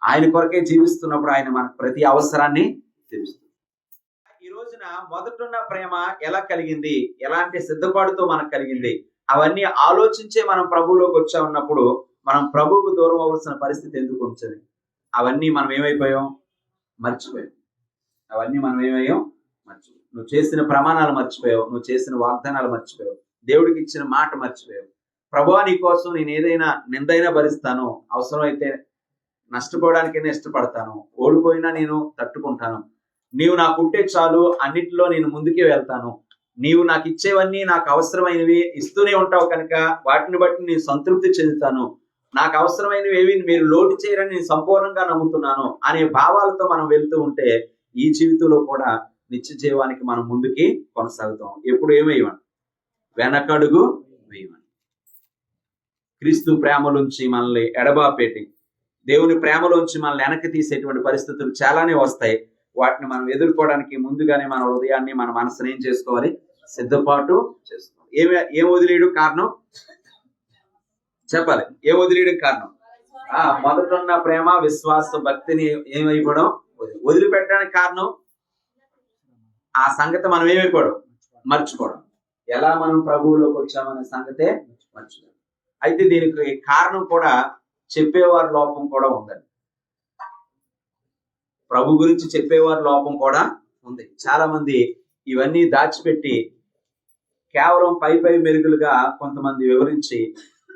ఆయన కొరకే జీవిస్తున్నప్పుడు ఆయన మనకు ప్రతి అవసరాన్ని తెలుస్తుంది. ఈ రోజున మొదటున్న ప్రేమ ఎలా కలిగింది, ఎలాంటి సిద్ధపాటుతో మనకు కలిగింది, అవన్నీ ఆలోచించే మనం ప్రభువులోకి వచ్చా ఉన్నప్పుడు మనం ప్రభువుకు దూరం అవ్వాల్సిన పరిస్థితి ఎందుకు వచ్చింది? అవన్నీ మనం ఏమైపోయాం? మర్చిపోయాం. అవన్నీ మనం ఏమయ్యాం? మర్చిపోయాం. నువ్వు చేసిన ప్రమాణాలు మర్చిపోయావు, నువ్వు చేసిన వాగ్దానాలు మర్చిపోయావు, దేవుడికి ఇచ్చిన మాట మర్చిపోయావు. ప్రభువా నీ కోసం నేను ఏదైనా నిందైనా భరిస్తాను, అవసరమైతే నష్టపోవడానికైనా ఇష్టపడతాను, ఓడిపోయినా నేను తట్టుకుంటాను, నీవు నాకుంటే చాలు, అన్నిటిలో నేను ముందుకే వెళ్తాను, నీవు నాకు ఇచ్చేవన్నీ నాకు అవసరమైనవి ఇస్తూనే ఉంటావు కనుక వాటిని బట్టి నేను సంతృప్తి చెందుతాను, నాకు అవసరమైనవి ఏవి మీరు లోటు చేయరని నేను సంపూర్ణంగా నమ్ముతున్నాను అనే భావాలతో మనం వెళ్తూ ఉంటే ఈ జీవితంలో కూడా నిత్య జీవానికి మనం ముందుకి కొనసాగుతాం. ఎప్పుడు ఏమేయమని వెనకడుగు వేయమని. క్రీస్తు ప్రేమలోంచి మనల్ని ఎడబాపేటి, దేవుని ప్రేమలోంచి మనల్ని వెనక్కి తీసేటువంటి పరిస్థితులు చాలానే వస్తాయి. వాటిని మనం ఎదుర్కోవడానికి ముందుగానే మన హృదయాన్ని మన మనసుని ఏం చేసుకోవాలి, సిద్ధపాటు చేసుకోవాలి. ఏం వదిలేయడం కారణం చెప్పాలి. ఏం వదిలేయడం కారణం? మొదటున్న ప్రేమ, విశ్వాస, భక్తిని ఏమైపోవడం, వదిలిపెట్టడానికి కారణం ఆ సంగతి మనం ఏమైపోవడం, మర్చిపోవడం. ఎలా మనం ప్రభువులోకి వచ్చామనే సంగతే మర్చిపోవడం. అయితే దీనికి కారణం కూడా చెప్పేవారి లోపం కూడా ఉందండి. ప్రభు గురించి చెప్పేవారి లోపం కూడా ఉంది. చాలా మంది ఇవన్నీ దాచిపెట్టి కేవలం పై మెరుగులుగా కొంతమంది వివరించి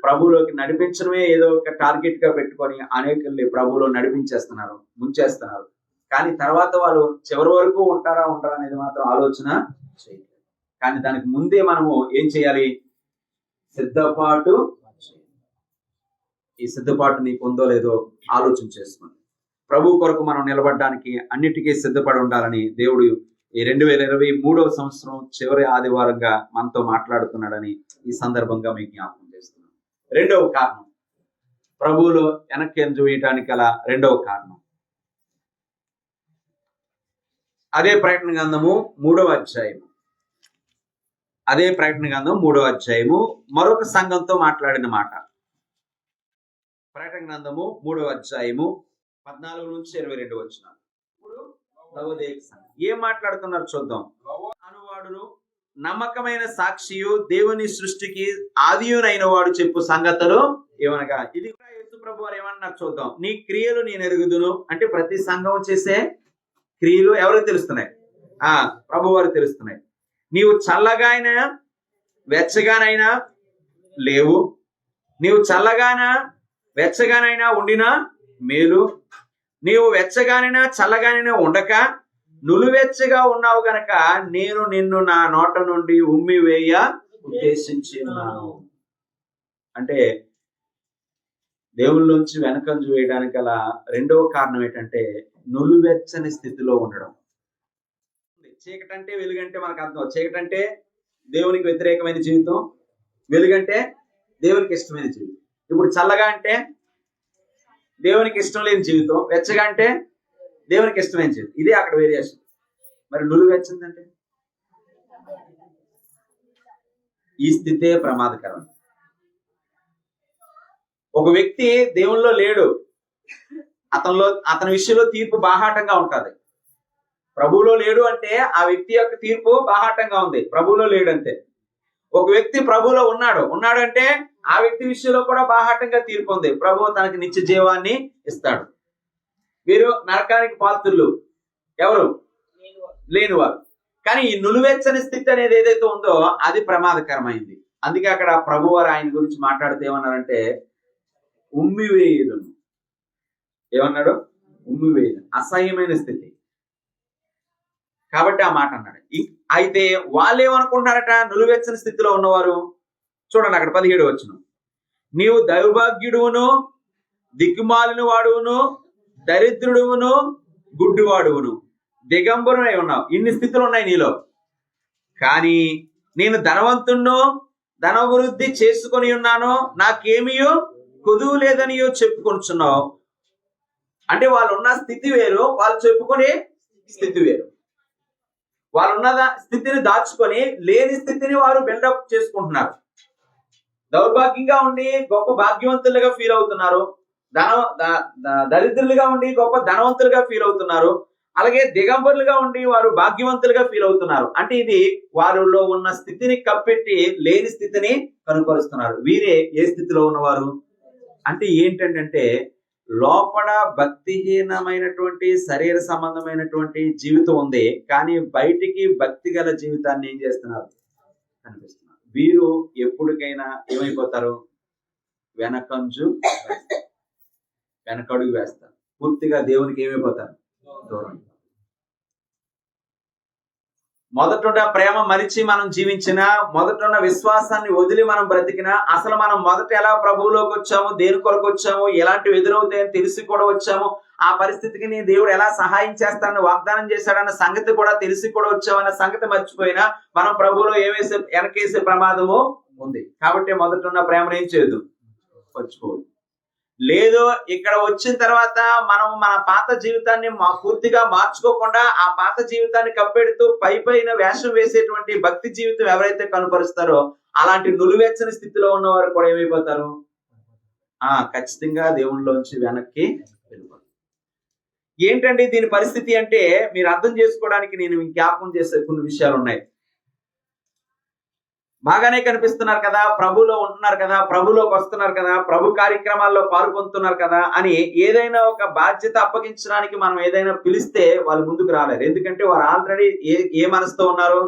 ప్రభులోకి నడిపించడమే ఏదో ఒక టార్గెట్ గా పెట్టుకొని అనేకుల్ని ప్రభులో నడిపించేస్తున్నారు, ముంచేస్తున్నారు. కానీ తర్వాత వాళ్ళు చివరి వరకు ఉంటారా అనేది మాత్రం ఆలోచన చేయలేదు. కానీ దానికి ముందే మనము ఏం చేయాలి, సిద్ధపాటు. ఈ సిద్ధపాటు నీకు ఉందో లేదో ఆలోచన చేసుకోండి. ప్రభు కొరకు మనం నిలబడడానికి అన్నిటికీ సిద్ధపడి ఉండాలని దేవుడు ఈ 2023వ సంవత్సరం చివరి ఆదివారంగా మనతో మాట్లాడుతున్నాడని ఈ సందర్భంగా మీకు జ్ఞాపకం చేస్తున్నాను. రెండవ కారణం, ప్రభువులో వెనక్కి వేయటానికి గల రెండవ కారణం, అదే ప్రకటన గ్రంథము 3వ అధ్యాయము, అదే ప్రకటన గ్రంథం 3వ అధ్యాయము మరొక సంఘంతో మాట్లాడిన మాట. ప్రకటన గ్రంథము 3వ అధ్యాయము 14 నుంచి 22 వచనాలు. ఇప్పుడు లవోదికయ సంఘం ఏం మాట్లాడుతున్నారు చూద్దాం. అనువాడును నమ్మకమైన సాక్షియు దేవుని సృష్టికి ఆదియునైన వాడు చెప్పు సంగతులు ఏమనగా, ఇది కూడా యేసు ప్రభు వారు ఏమన్నారు చూద్దాం. నీ క్రియలు నేను ఎరుగుదును అంటే ప్రతి సంఘం చేసే క్రియలు ఎవరికి తెలుస్తున్నాయి? ప్రభు వారికి తెలుస్తున్నాయి. నీవు చల్లగానైనా వెచ్చగానైనా లేవు, నీవు చల్లగానా వెచ్చగానైనా ఉండినా మేలు, నీవు వెచ్చగానైనా చల్లగానైనా ఉండక నులువెచ్చగా ఉన్నావు గనక నేను నిన్ను నా నోట నుండి ఉమ్మి వేయ ఉద్దేశించి ఉన్నాను. అంటే దేవుళ్ళలోంచి వెనకంజు వేయడానికి గల రెండవ కారణం ఏంటంటే నులువెచ్చని స్థితిలో ఉండడం. చీకటంటే వెలుగంటే మనకు అర్థం. చీకటంటే దేవునికి వ్యతిరేకమైన జీవితం, వెలుగంటే దేవునికి ఇష్టమైన జీవితం. ఇప్పుడు చల్లగా అంటే దేవునికి ఇష్టం లేని జీవితం, వెచ్చగా అంటే దేవునికి ఇష్టమైన జీవితం. ఇదే అక్కడ వేరియేషన్. మరి నులువెచ్చిందంటే ఈ స్థితే ప్రమాదకరం. ఒక వ్యక్తి దేవుల్లో లేడు, అతని విషయంలో తీర్పు బాహాటంగా ఉంటది. ప్రభువులో లేడు అంటే ఆ వ్యక్తి యొక్క తీర్పు బాహాటంగా ఉంది. ప్రభువులో లేడంటే. ఒక వ్యక్తి ప్రభువులో ఉన్నాడు అంటే ఆ వ్యక్తి విషయంలో కూడా బాహాటంగా తీర్పు ఉంది. ప్రభువు తనకి నిత్య జీవాన్ని ఇస్తాడు. వీరు నరకానికి పాత్రులు ఎవరు? లేనివారు. కానీ ఈ నులువెచ్చని స్థితి అనేది ఏదైతే ఉందో అది ప్రమాదకరమైంది. అందుకే అక్కడ ప్రభువారు ఆయన గురించి మాట్లాడితే ఏమన్నారంటే ఉమ్మివేయుదును. ఏమన్నాడు? ఉమ్మివేయుదు, అసహ్యమైన స్థితి. కాబట్టి ఆ మాట అన్నాడు. అయితే వాళ్ళు ఏమనుకుంటున్నారట? నులువెచ్చని స్థితిలో ఉన్నవారు చూడండి అక్కడ 17 వచనం. నీవు దౌర్భాగ్యుడువును, దిక్కుమాలిన వాడువును, దరిద్రుడువును, గుడ్డివాడువును, దిగంబరునై ఉన్నావు. ఇన్ని స్థితులు ఉన్నాయి నీలో. కానీ నేను ధనవంతుణ్ణు, ధనవృద్ధి చేసుకొని ఉన్నాను, నాకేమీయో కొదువు లేదనియో చెప్పుకొనుచున్నావు. అంటే వాళ్ళు ఉన్న స్థితి వేరు, వాళ్ళు చెప్పుకునే స్థితి వేరు. వాళ్ళున్న స్థితిని దాచుకొని లేని స్థితిని వారు బిల్డప్ చేసుకుంటున్నారు. దౌర్భాగ్యంగా ఉండి గొప్ప భాగ్యవంతులుగా ఫీల్ అవుతున్నారు, దరిద్రులుగా ఉండి గొప్ప ధనవంతులుగా ఫీల్ అవుతున్నారు, అలాగే దిగంబరులుగా ఉండి వారు భాగ్యవంతులుగా ఫీల్ అవుతున్నారు. అంటే ఇది వారిలో ఉన్న స్థితిని కప్పెట్టి లేని స్థితిని కనుపరుస్తున్నారు. వీరే ఏ స్థితిలో ఉన్నవారు అంటే ఏంటంటే లోపల భక్తిహీనమైనటువంటి శరీర సంబంధమైనటువంటి జీవితం ఉంది, కానీ బయటికి భక్తి గల జీవితాన్ని ఏం చేస్తున్నారు? కనిపిస్తున్నారు. వీరు ఎప్పటికైనా ఏమైపోతారు? వెనకడుగు వేస్తారు. పూర్తిగా దేవునికి ఏమైపోతారు? దూరం. మొదట ప్రేమ మరిచి మనం జీవించిన, మొదట విశ్వాసాన్ని వదిలి మనం బ్రతికినా, అసలు మనం మొదట ఎలా ప్రభువులోకి వచ్చాము, దేని కొరకు వచ్చాము, ఎలాంటివి ఎదురవుతాయని తెలిసి కూడా వచ్చాము, ఆ పరిస్థితికి నీ దేవుడు ఎలా సహాయం చేస్తాడని వాగ్దానం చేశాడన్న సంగతి కూడా తెలిసి కూడా వచ్చామన్న సంగతి మర్చిపోయినా మనం ప్రభువులో వెనకేసే ప్రమాదము ఉంది. కాబట్టి మొదట ప్రేమను ఏం చేయదు? మర్చిపోవద్దు. లేదు, ఇక్కడ వచ్చిన తర్వాత మనం మన పాత జీవితాన్ని పూర్తిగా మార్చుకోకుండా ఆ పాత జీవితాన్ని కప్పెడుతూ పైన వేషం వేసేటువంటి భక్తి జీవితం ఎవరైతే కనుపరుస్తారో అలాంటి నులివెచ్చని స్థితిలో ఉన్నవారు కూడా ఏమైపోతారు? ఖచ్చితంగా దేవునిలోంచి వెనక్కి వెళ్ళిపోతారు. ఏంటండి దీని పరిస్థితి అంటే, మీరు అర్థం చేసుకోవడానికి నేను జ్ఞాపకం చేసే కొన్ని విషయాలు ఉన్నాయి. బాగానే కనిపిస్తున్నారు కదా, ప్రభులో ఉంటున్నారు కదా, ప్రభులోకి వస్తున్నారు కదా, ప్రభు కార్యక్రమాల్లో పాల్గొంటున్నారు కదా అని ఏదైనా ఒక బాధ్యత అప్పగించడానికి మనం ఏదైనా పిలిస్తే వాళ్ళు ముందుకు రాలేరు. ఎందుకంటే వారు ఆల్రెడీ ఏ మనసుతో ఉన్నారు?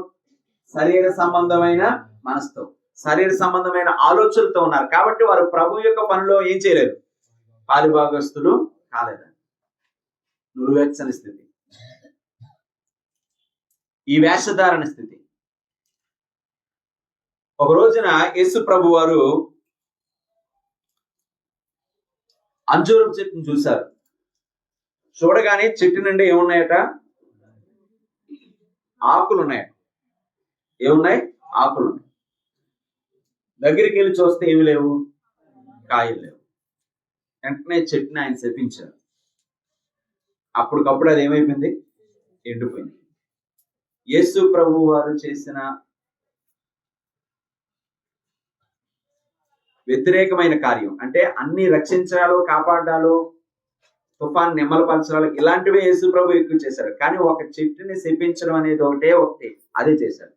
శరీర సంబంధమైన మనసుతో, శరీర సంబంధమైన ఆలోచనలతో ఉన్నారు. కాబట్టి వారు ప్రభు యొక్క పనిలో ఏం చేయలేరు, పాలిభాగస్తులు కాలేరు. నులివెచ్చని స్థితి, ఈ వేషధారణ స్థితి. ఒక రోజున యేసు ప్రభు వారు అంజూరపు చెట్టును చూశారు. చూడగానే చెట్టు నుండి ఏమున్నాయట? ఆకులు ఉన్నాయట. ఏమున్నాయి? ఆకులు ఉన్నాయి. దగ్గరికి వెళ్ళి చూస్తే ఏమి లేవు, కాయలు లేవు. వెంటనే చెట్టుని ఆయన శపించారు. అప్పటికప్పుడు అది ఏమైపోయింది? ఎండిపోయింది. యేసు ప్రభు వారు చేసిన వ్యతిరేకమైన కార్యం అంటే అన్ని రక్షించాలో, కాపాడాలో, తుఫాన్ నిమ్మలపరచాలో ఇలాంటివే యేసు ప్రభు ఎక్కువ చేశారు. కానీ ఒక చెట్టుని శపించడం అనేది ఒకటి అదే చేశారు.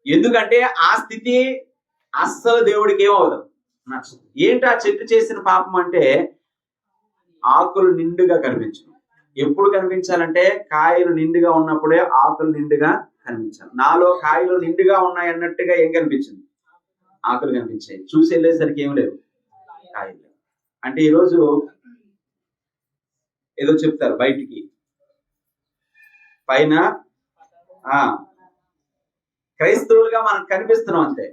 ఎందుకంటే ఆ స్థితి అస్సలు దేవుడికి ఏమవదు, నచ్చదు. ఏంటి ఆ చెట్టు చేసిన పాపం అంటే, ఆకులు నిండుగా కనిపించడం. ఎప్పుడు కనిపించాలంటే కాయలు నిండుగా ఉన్నప్పుడే ఆకులు నిండుగా కనిపించాలి. నాలో కాయలు నిండుగా ఉన్నాయి అన్నట్టుగా ఏం కనిపించింది? ఆకులు కనిపించాయి. చూసి వెళ్ళేసరికి ఏం లేవు, కాయలు లేవు. అంటే ఈరోజు ఏదో చెప్తారు బయటికి, పైన క్రైస్తవులుగా మనకు కనిపిస్తున్నాం అంతే.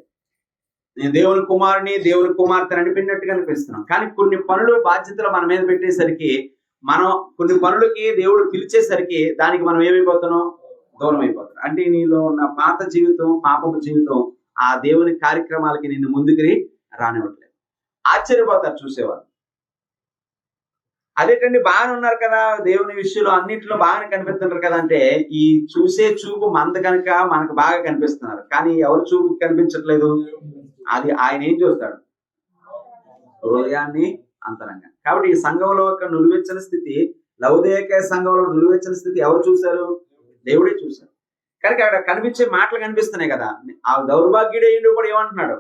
నేను దేవుని కుమారుని, దేవుని కుమార్తెని అనిపినట్టు కనిపిస్తున్నాం. కానీ కొన్ని పనులు, బాధ్యతలు మన మీద పెట్టేసరికి, మనం కొన్ని పనులకి దేవుడు పిలిచేసరికి దానికి మనం ఏమైపోతున్నాం? దూరం అయిపోతాం. అంటే నీలో ఉన్న పాత జీవితం, పాపపు జీవితం ఆ దేవుని కార్యక్రమాలకి నిన్ను ముందుకు రానివ్వట్లేదు. ఆశ్చర్యపోతారు చూసేవాళ్ళు. అదేంటండి బాగానే ఉన్నారు కదా, దేవుని విషయంలో అన్నింటిలో బాగానే కనిపిస్తున్నారు కదా అంటే, ఈ చూసే చూపు మంద కనుక మనకు బాగా కనిపిస్తున్నారు. కానీ ఎవరు చూపు కనిపించట్లేదు? అది ఆయన ఏం చూస్తాడు? హృదయాన్ని, అంతరంగా. కాబట్టి ఈ సంఘంలో ఒక నులివెచ్చని స్థితి, లౌదీయ సంఘంలో నులివెచ్చని స్థితి ఎవరు చూశారు? దేవుడే చూశారు. కనుక అక్కడ కనిపించే మాటలు కనిపిస్తున్నాయి కదా. ఆ దౌర్భాగ్యుడేండు కూడా ఏమంటున్నాడు?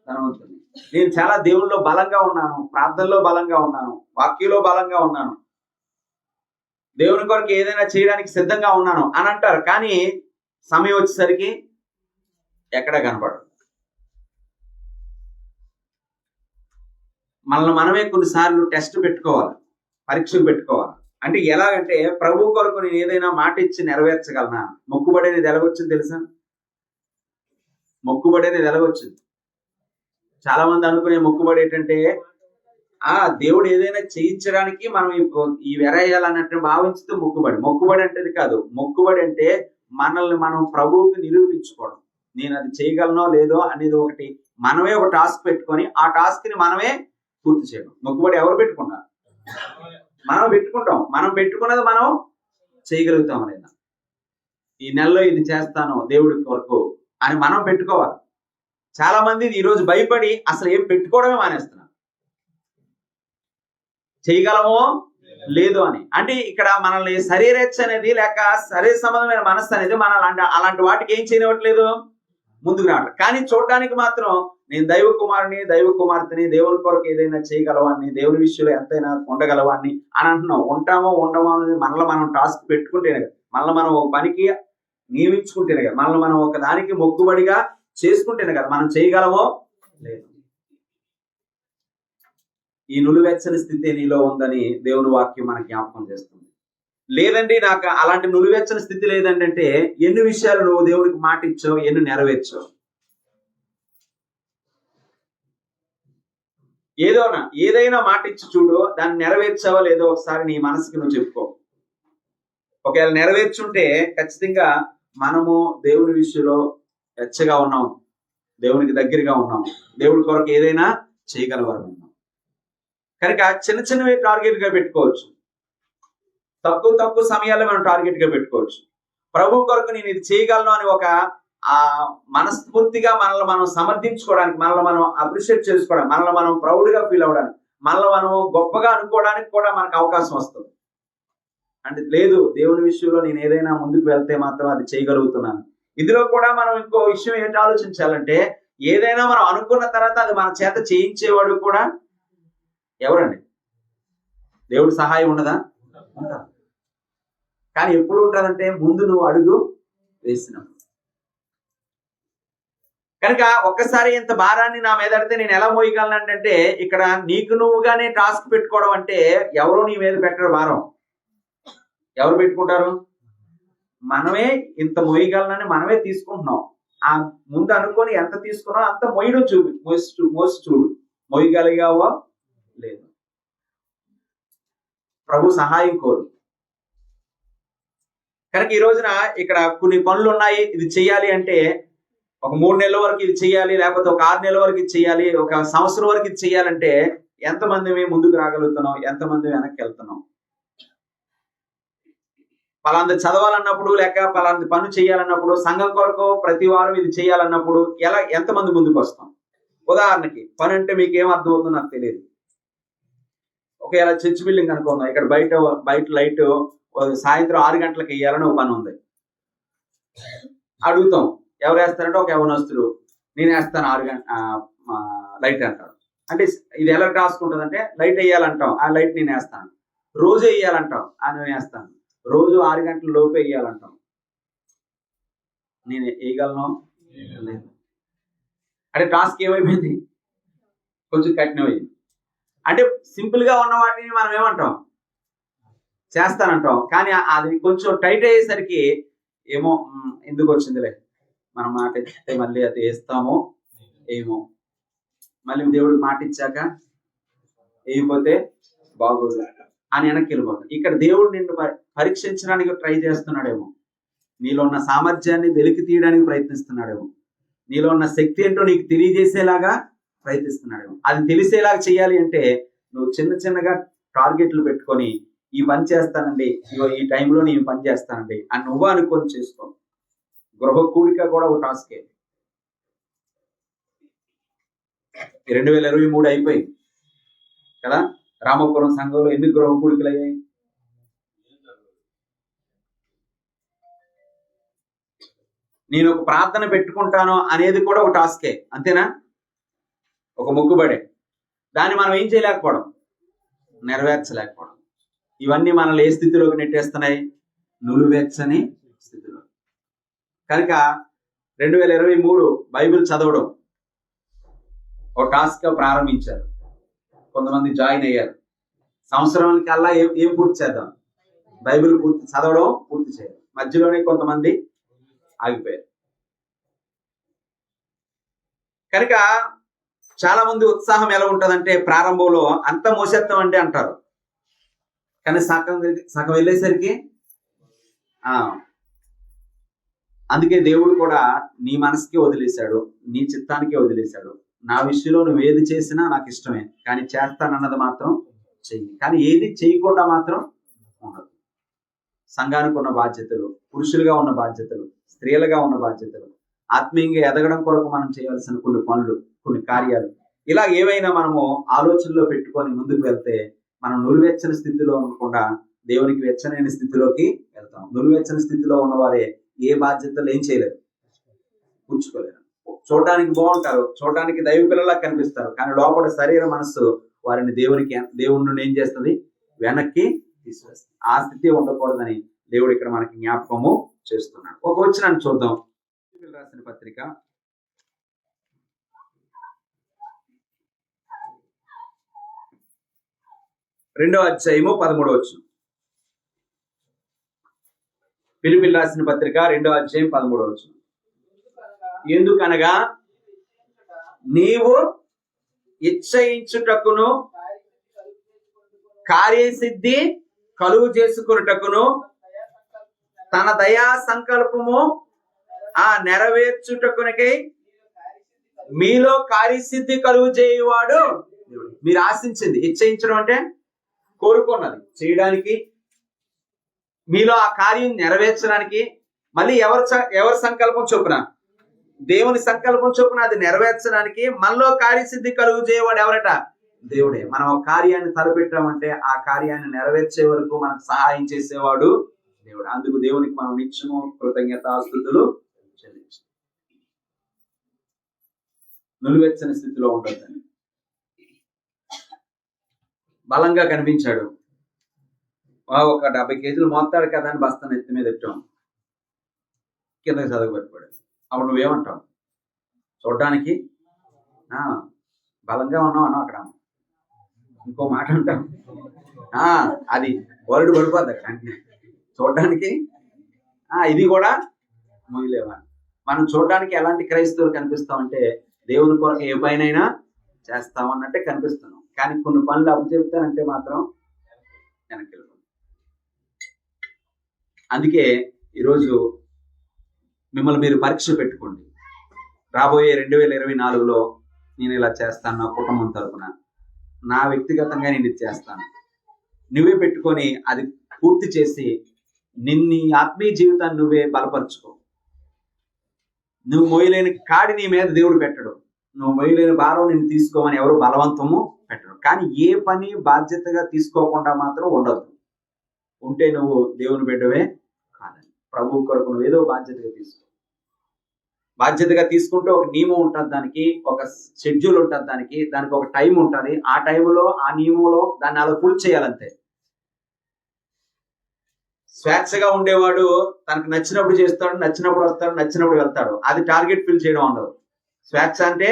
ధనవంతుని, నేను చాలా దేవుల్లో బలంగా ఉన్నాను, ప్రార్థనలో బలంగా ఉన్నాను, వాక్యంలో బలంగా ఉన్నాను, దేవుని కొరకు ఏదైనా చేయడానికి సిద్ధంగా ఉన్నాను అని అంటారు. కానీ సమయం వచ్చేసరికి ఎక్కడ కనపడదు. మనల్ని మనమే కొన్నిసార్లు టెస్ట్ పెట్టుకోవాలి, పరీక్షలు పెట్టుకోవాలి. అంటే ఎలాగంటే, ప్రభు కొరకు నేను ఏదైనా మాట ఇచ్చి నెరవేర్చగలనా? మొక్కుబడి అనేది ఎలాగొచ్చింది తెలుసా? మొక్కుబడి అనేది ఎలాగొచ్చింది? చాలా మంది అనుకునే మొక్కుబడి ఏంటంటే, దేవుడు ఏదైనా చేయించడానికి మనం ఈ వెరేయాలన్నట్టు భావించితే మొక్కుబడి అంటే కాదు. మొక్కుబడి అంటే మనల్ని మనం ప్రభువుకి నిరూపించుకోవడం. నేను అది చేయగలనో లేదో అనేది ఒకటి మనమే ఒక టాస్క్ పెట్టుకొని ఆ టాస్క్ ని మనమే పూర్తి చేయడం. మొక్కుబడి ఎవరు పెట్టుకున్నారు? మనం పెట్టుకుంటాం. మనం పెట్టుకున్నది మనం చేయగలుగుతాం లేదా? ఈ నెలలో ఇది చేస్తాను దేవుడి కొరకు అని మనం పెట్టుకోవాలి. చాలా మంది ఈ రోజు భయపడి అసలు ఏం పెట్టుకోవడమే మానేస్తున్నారు. చేయగలమో లేదు అని. అంటే ఇక్కడ మనల్ని శరీరేచ్ఛ అనేది లేక శరీర సంబంధమైన మనస్సు అనేది మన అలాంటి వాటికి ఏం చేయనివ్వట్లేదు, ముందుకు రావట్లేదు. కానీ చూడడానికి మాత్రం నేను దైవ కుమారుని, దైవ కుమార్తెని, దేవుని కొరకు ఏదైనా చేయగలవాన్ని, దేవుని విషయంలో ఎంతైనా ఉండగలవాన్ని అని అంటున్నాం. ఉంటామో ఉండమో అనేది మనలో మనం టాస్క్ పెట్టుకుంటేనే కదా. మనలో మనం ఒక పనికి నియమించుకుంటేనే కదా, మనల్ని మనం ఒక దానికి మొక్కుబడిగా చేసుకుంటేనే కదా మనం చేయగలమో. లేదు, ఈ నులివెచ్చని స్థితి నీలో ఉందని దేవుని వాక్యం మనకి జ్ఞాపకం చేస్తుంది. లేదండి నాకు అలాంటి నులివెచ్చని స్థితి లేదండి అంటే ఎన్ని విషయాలు నువ్వు దేవుడికి మాట ఇచ్చావు, ఎన్ని నెరవేర్చావు? ఏదైనా మాట ఇచ్చి చూడు, దాన్ని నెరవేర్చావో లేదో ఒకసారి నీ మనసుకి నువ్వు చెప్పుకో. ఒకవేళ నెరవేర్చుంటే ఖచ్చితంగా మనము దేవుని విషయంలో వెచ్చగా ఉన్నాం, దేవునికి దగ్గరగా ఉన్నాం, దేవుడి కొరకు ఏదైనా చేయగలవారు ఉన్నాం. కనుక చిన్న చిన్నవి టార్గెట్ గా పెట్టుకోవచ్చు, తక్కువ సమయాల్లో మనం టార్గెట్ గా పెట్టుకోవచ్చు. ప్రభు కొరకు నేను ఇది చేయగలను అని ఒక మనస్ఫూర్తిగా మనల్ని మనం సమర్థించుకోవడానికి, మనల్ని మనం అప్రిషియేట్ చేసుకోవడానికి, మనల్ని మనం ప్రౌడ్ గా ఫీల్ అవ్వడానికి, మనల్ని మనం గొప్పగా అనుకోవడానికి కూడా మనకు అవకాశం వస్తుంది. అంటే లేదు, దేవుని విషయంలో నేను ఏదైనా ముందుకు వెళ్తే మాత్రం అది చేయగలుగుతున్నాను. ఇందులో కూడా మనం ఇంకో విషయం ఏంటి ఆలోచించాలంటే, ఏదైనా మనం అనుకున్న తర్వాత అది మన చేత చేయించేవాడు కూడా ఎవరండి? దేవుడి సహాయం ఉండదా? కానీ ఎప్పుడు ఉంటుందంటే ముందు నువ్వు అడుగు వేసినప్పుడు. కనుక ఒక్కసారి ఇంత భారాన్ని నా మీద అడితే నేను ఎలా మోయగలను అంటే, ఇక్కడ నీకు నువ్వుగానే టాస్క్ పెట్టుకోవడం అంటే ఎవరు నీ మీద పెట్టరు భారం. ఎవరు పెట్టుకుంటారు? మనమే ఇంత మోయగలనని మనమే తీసుకుంటున్నాం. ఆ ముందు అనుకొని ఎంత తీసుకున్నావు అంత మోయడం మోసి చూడు, మోయగలిగావో లేదు. ప్రభు సహాయం కోరు. కనుక ఈ రోజున ఇక్కడ కొన్ని పనులు ఉన్నాయి, ఇది చెయ్యాలి అంటే ఒక 3 నెలల వరకు ఇది చెయ్యాలి, లేకపోతే ఒక 6 నెలల వరకు ఇది చెయ్యాలి, ఒక సంవత్సరం వరకు ఇది చెయ్యాలంటే ఎంతమంది ముందుకు రాగలుగుతున్నాం, ఎంతమంది వెనక్కి వెళ్తున్నాం? పలాంది చదవాలన్నప్పుడు, లేక పలాంది పనులు చేయాలన్నప్పుడు, సంఘం కొరకు ప్రతి వారం ఇది చేయాలన్నప్పుడు ఎంతమంది ముందుకు వస్తాం? ఉదాహరణకి పని అంటే మీకు ఏం అర్థం అవుతుందో నాకు తెలియదు. ఒకవేళ చర్చ్ బిల్డింగ్ అనుకుందాం, ఇక్కడ బయట లైట్ సాయంత్రం 6 గంటలకు వేయాలని ఒక పని ఉంది. అడుగుతాం, ఎవరు వేస్తారంటే ఒక యవనస్తుడు, నేను వేస్తాను 6 లైట్ అంటాడు. అంటే ఇది ఎలా టాస్క్ ఉంటుంది అంటే, లైట్ వేయాలంటాం, ఆ లైట్ నేను వేస్తాను. రోజు వేయాలంటాం, నేను వేస్తాను. రోజు 6 గంటల లోపే వేయాలంటాం. నేను వేయగలను? లేదు. అంటే టాస్క్ ఏమైపోయింది? కొంచెం కఠినమైంది. అంటే సింపుల్ గా ఉన్న వాటిని మనం ఏమంటాం? చేస్తానంటాం. కానీ అది కొంచెం టైట్ అయ్యేసరికి ఏమో ఎందుకు వచ్చిందిలే, మనం మాట ఇస్తే మళ్ళీ అది వేస్తామో ఏమో, మళ్ళీ దేవుడికి మాట ఇచ్చాక వేయకపోతే బాగోదు అని వెనక్కి వెళ్ళిపోతాం. ఇక్కడ దేవుడు నిన్ను పరీక్షించడానికి ట్రై చేస్తున్నాడేమో, నీలో ఉన్న సామర్థ్యాన్ని వెలికి తీయడానికి ప్రయత్నిస్తున్నాడేమో, నీలో ఉన్న శక్తి ఏంటో నీకు తెలియజేసేలాగా ప్రయత్నిస్తున్నాడేమో. అది తెలిసేలాగా చేయాలి అంటే నువ్వు చిన్నగా టార్గెట్లు పెట్టుకొని, ఈ పని చేస్తానండి, ఈ టైంలో నేను పని చేస్తానండి అని నువ్వు అనుకొని చేసుకో. గృహ కూడిక కూడా ఒక టాస్కే. 2023 అయిపోయింది కదా, రామపురం సంఘంలో ఎన్ని గృహ కూడికలు అయ్యాయి? నేను ఒక ప్రార్థన పెట్టుకుంటాను అనేది కూడా ఒక టాస్కే, అంతేనా? ఒక మొక్కుబడే. దాన్ని మనం ఏం చేయలేకపోవడం, నెరవేర్చలేకపోవడం. ఇవన్నీ మనల్ని ఏ స్థితిలోకి నెట్టేస్తున్నాయి? నులివెచ్చని స్థితిలో. కనుక 2023 బైబిల్ చదవడం ఒక టాస్క్ గా ప్రారంభించారు. కొంతమంది జాయిన్ అయ్యారు. సంవత్సరానికల్లా ఏం పూర్తి చేద్దాం? బైబిల్ చదవడం పూర్తి చేయాలి. మధ్యలోనే కొంతమంది ఆగిపోయారు. కనుక చాలా మంది ఉత్సాహం ఎలా ఉంటుందంటే, ప్రారంభంలో అంత మోసేత్తం అంటే అంటారు, కానీ సగం వెళ్ళేసరికి అందుకే దేవుడు కూడా నీ మనసుకే వదిలేశాడు, నీ చిత్తానికే వదిలేశాడు. నా విషయంలో నువ్వు ఏది చేసినా నాకు ఇష్టమే, కానీ చేస్తానన్నది మాత్రం చెయ్యి. కానీ ఏది చేయకుండా మాత్రం ఉండదు. సంఘానికి ఉన్న బాధ్యతలు, పురుషులుగా ఉన్న బాధ్యతలు, స్త్రీలుగా ఉన్న బాధ్యతలు, ఆత్మీయంగా ఎదగడం కొరకు మనం చేయాల్సిన కొన్ని పనులు, కొన్ని కార్యాలు, ఇలా ఏవైనా మనము ఆలోచనలో పెట్టుకొని ముందుకు వెళ్తే మనం నులివెచ్చని స్థితిలో ఉండకుండా దేవునికి వెచ్చనైన స్థితిలోకి వెళ్తాం. నులివెచ్చని స్థితిలో ఉన్నవారే ఏ బాధ్యతలు ఏం చేయలేరు, పుచ్చుకోలేరు. చూడడానికి బాగుంటారు, చూడడానికి దైవ పిల్లలా కనిపిస్తారు, కానీ లోపల శరీర మనస్సు వారిని దేవుడి నుండి ఏం చేస్తుంది? వెనక్కి తీసుకొస్తుంది. ఆ స్థితి ఉండకూడదని దేవుడు ఇక్కడ మనకి జ్ఞాపకము చేస్తున్నాడు. ఒక వచనాన్ని చూద్దాం. రాసిన పత్రిక 2వ అధ్యాయము 13వ వచనం. ఫిలిప్పీయులకు రాసిన పత్రిక 2వ అధ్యాయం 13వ వచనం. ఎందుకనగా నీవు ఇచ్చయించుటకును కార్యసిద్ధి కలుగు చేసుకున్నటకును తన దయా సంకల్పము నెరవేర్చుటకునకై మీలో కార్యసిద్ధి కలుగు చేయువాడు. మీరు ఆశించింది, ఇచ్చయించడం అంటే కోరుకున్నది చేయడానికి, మీలో ఆ కార్యం నెరవేర్చడానికి, మళ్ళీ ఎవరి సంకల్పం చొప్పున, దేవుని సంకల్పం చొప్పున అది నెరవేర్చడానికి మనలో కార్యసిద్ధి కలుగు చేయవాడు ఎవరట? దేవుడే. మనం ఒక కార్యాన్ని తలపెట్టామంటే ఆ కార్యాన్ని నెరవేర్చే వరకు మనకు సహాయం చేసేవాడు దేవుడు. అందుకు దేవునికి మనం నిత్యము కృతజ్ఞతాస్తుతులు చెల్లించాలి. నులివెచ్చని స్థితిలో ఉండొద్దని. బలంగా కనిపించాడు, ఒక 70 కేజీలు మోస్తాడు కదా అని బస్తాను ఎత్తి మీద పెట్టాం, కిందకి చదవబడిపోయాడు. అప్పుడు నువ్వేమంటావు? చూడ్డానికి బలంగా ఉన్నావు అన్నావు, అక్కడ ఇంకో మాట అంటాం, అది వరడు పడిపోద్ది అక్కడ. చూడ్డానికి ఇది కూడా మొయ్యలేవా? మనం చూడడానికి ఎలాంటి క్రైస్తవులు కనిపిస్తామంటే దేవుని కొరకు ఏ పైనైనా చేస్తామన్నట్టే కనిపిస్తున్నాం. కానీ కొన్ని పనులు అప్పు చెప్తానంటే మాత్రం వెనక్కి వెళ్ళిపోతాం. అందుకే ఈరోజు మిమ్మల్ని మీరు పరీక్ష పెట్టుకోండి. రాబోయే 2024లో నేను ఇలా చేస్తాను, నా కుటుంబం తరపున, నా వ్యక్తిగతంగా నేను ఇది చేస్తాను. నువ్వే పెట్టుకొని అది పూర్తి చేసి నిన్ను ఆత్మీయ జీవితాన్ని నువ్వే బలపరుచుకో. నువ్వు మోయలేని కాడి నీ మీద దేవుడు పెట్టడు. నువ్వు మోయలేని భారం నేను తీసుకోమని ఎవరు బలవంతము పెట్టడు. కానీ ఏ పని బాధ్యతగా తీసుకోకుండా మాత్రం ఉండదు. ఉంటే నువ్వు దేవుని బిడ్డవే కాదని. ప్రభు కొరకు నువ్వు ఏదో బాధ్యతగా తీసుకో. బాధ్యతగా తీసుకుంటే ఒక నియమం ఉంటుంది, దానికి ఒక షెడ్యూల్ ఉంటుంది, దానికి ఒక టైం ఉంటుంది. ఆ టైంలో ఆ నియమంలో దాన్ని అలా ఫుల్ చేయాలంతే. స్వేచ్ఛగా ఉండేవాడు తనకు నచ్చినప్పుడు చేస్తాడు, నచ్చినప్పుడు వస్తాడు, నచ్చినప్పుడు వెళ్తాడు. అది టార్గెట్ ఫిల్ చేయడం ఉండదు. స్వేచ్ఛ అంటే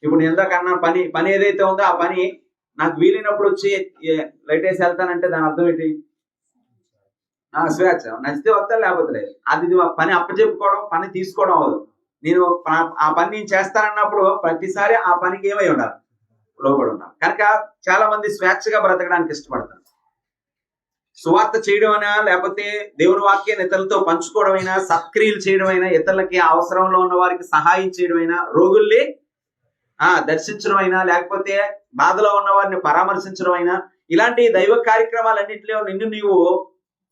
ఇప్పుడు నేను ఎందాకన్నా పని ఏదైతే ఉందో ఆ పని నాకు వీలైనప్పుడు వచ్చి లైట్ వేసి వెళ్తానంటే దాని అర్థం ఏంటి? స్వేచ్ఛ. నచ్చితే వస్తాను, లేకపోతే లేదు. అది పని అప్పచెప్పుకోవడం, పని తీసుకోవడం అవ్వదు. నేను ఆ పని నేను చేస్తానన్నప్పుడు ప్రతిసారి ఆ పనికి ఏమై ఉండాలి? లోబడి ఉండాలి. కనుక చాలా మంది స్వేచ్ఛగా బ్రతకడానికి ఇష్టపడతారు. సువార్త చేయడం అయినా, లేకపోతే దేవుని వాక్యాన్ని ఇతరులతో పంచుకోవడం అయినా, సత్క్రియలు చేయడం అయినా, ఇతరులకి అవసరంలో ఉన్న వారికి సహాయం చేయడం అయినా, రోగుల్ని దర్శించడం అయినా, లేకపోతే బాధలో ఉన్న వారిని పరామర్శించడం అయినా, ఇలాంటి దైవ కార్యక్రమాలన్నింటిలో నిన్ను నీవు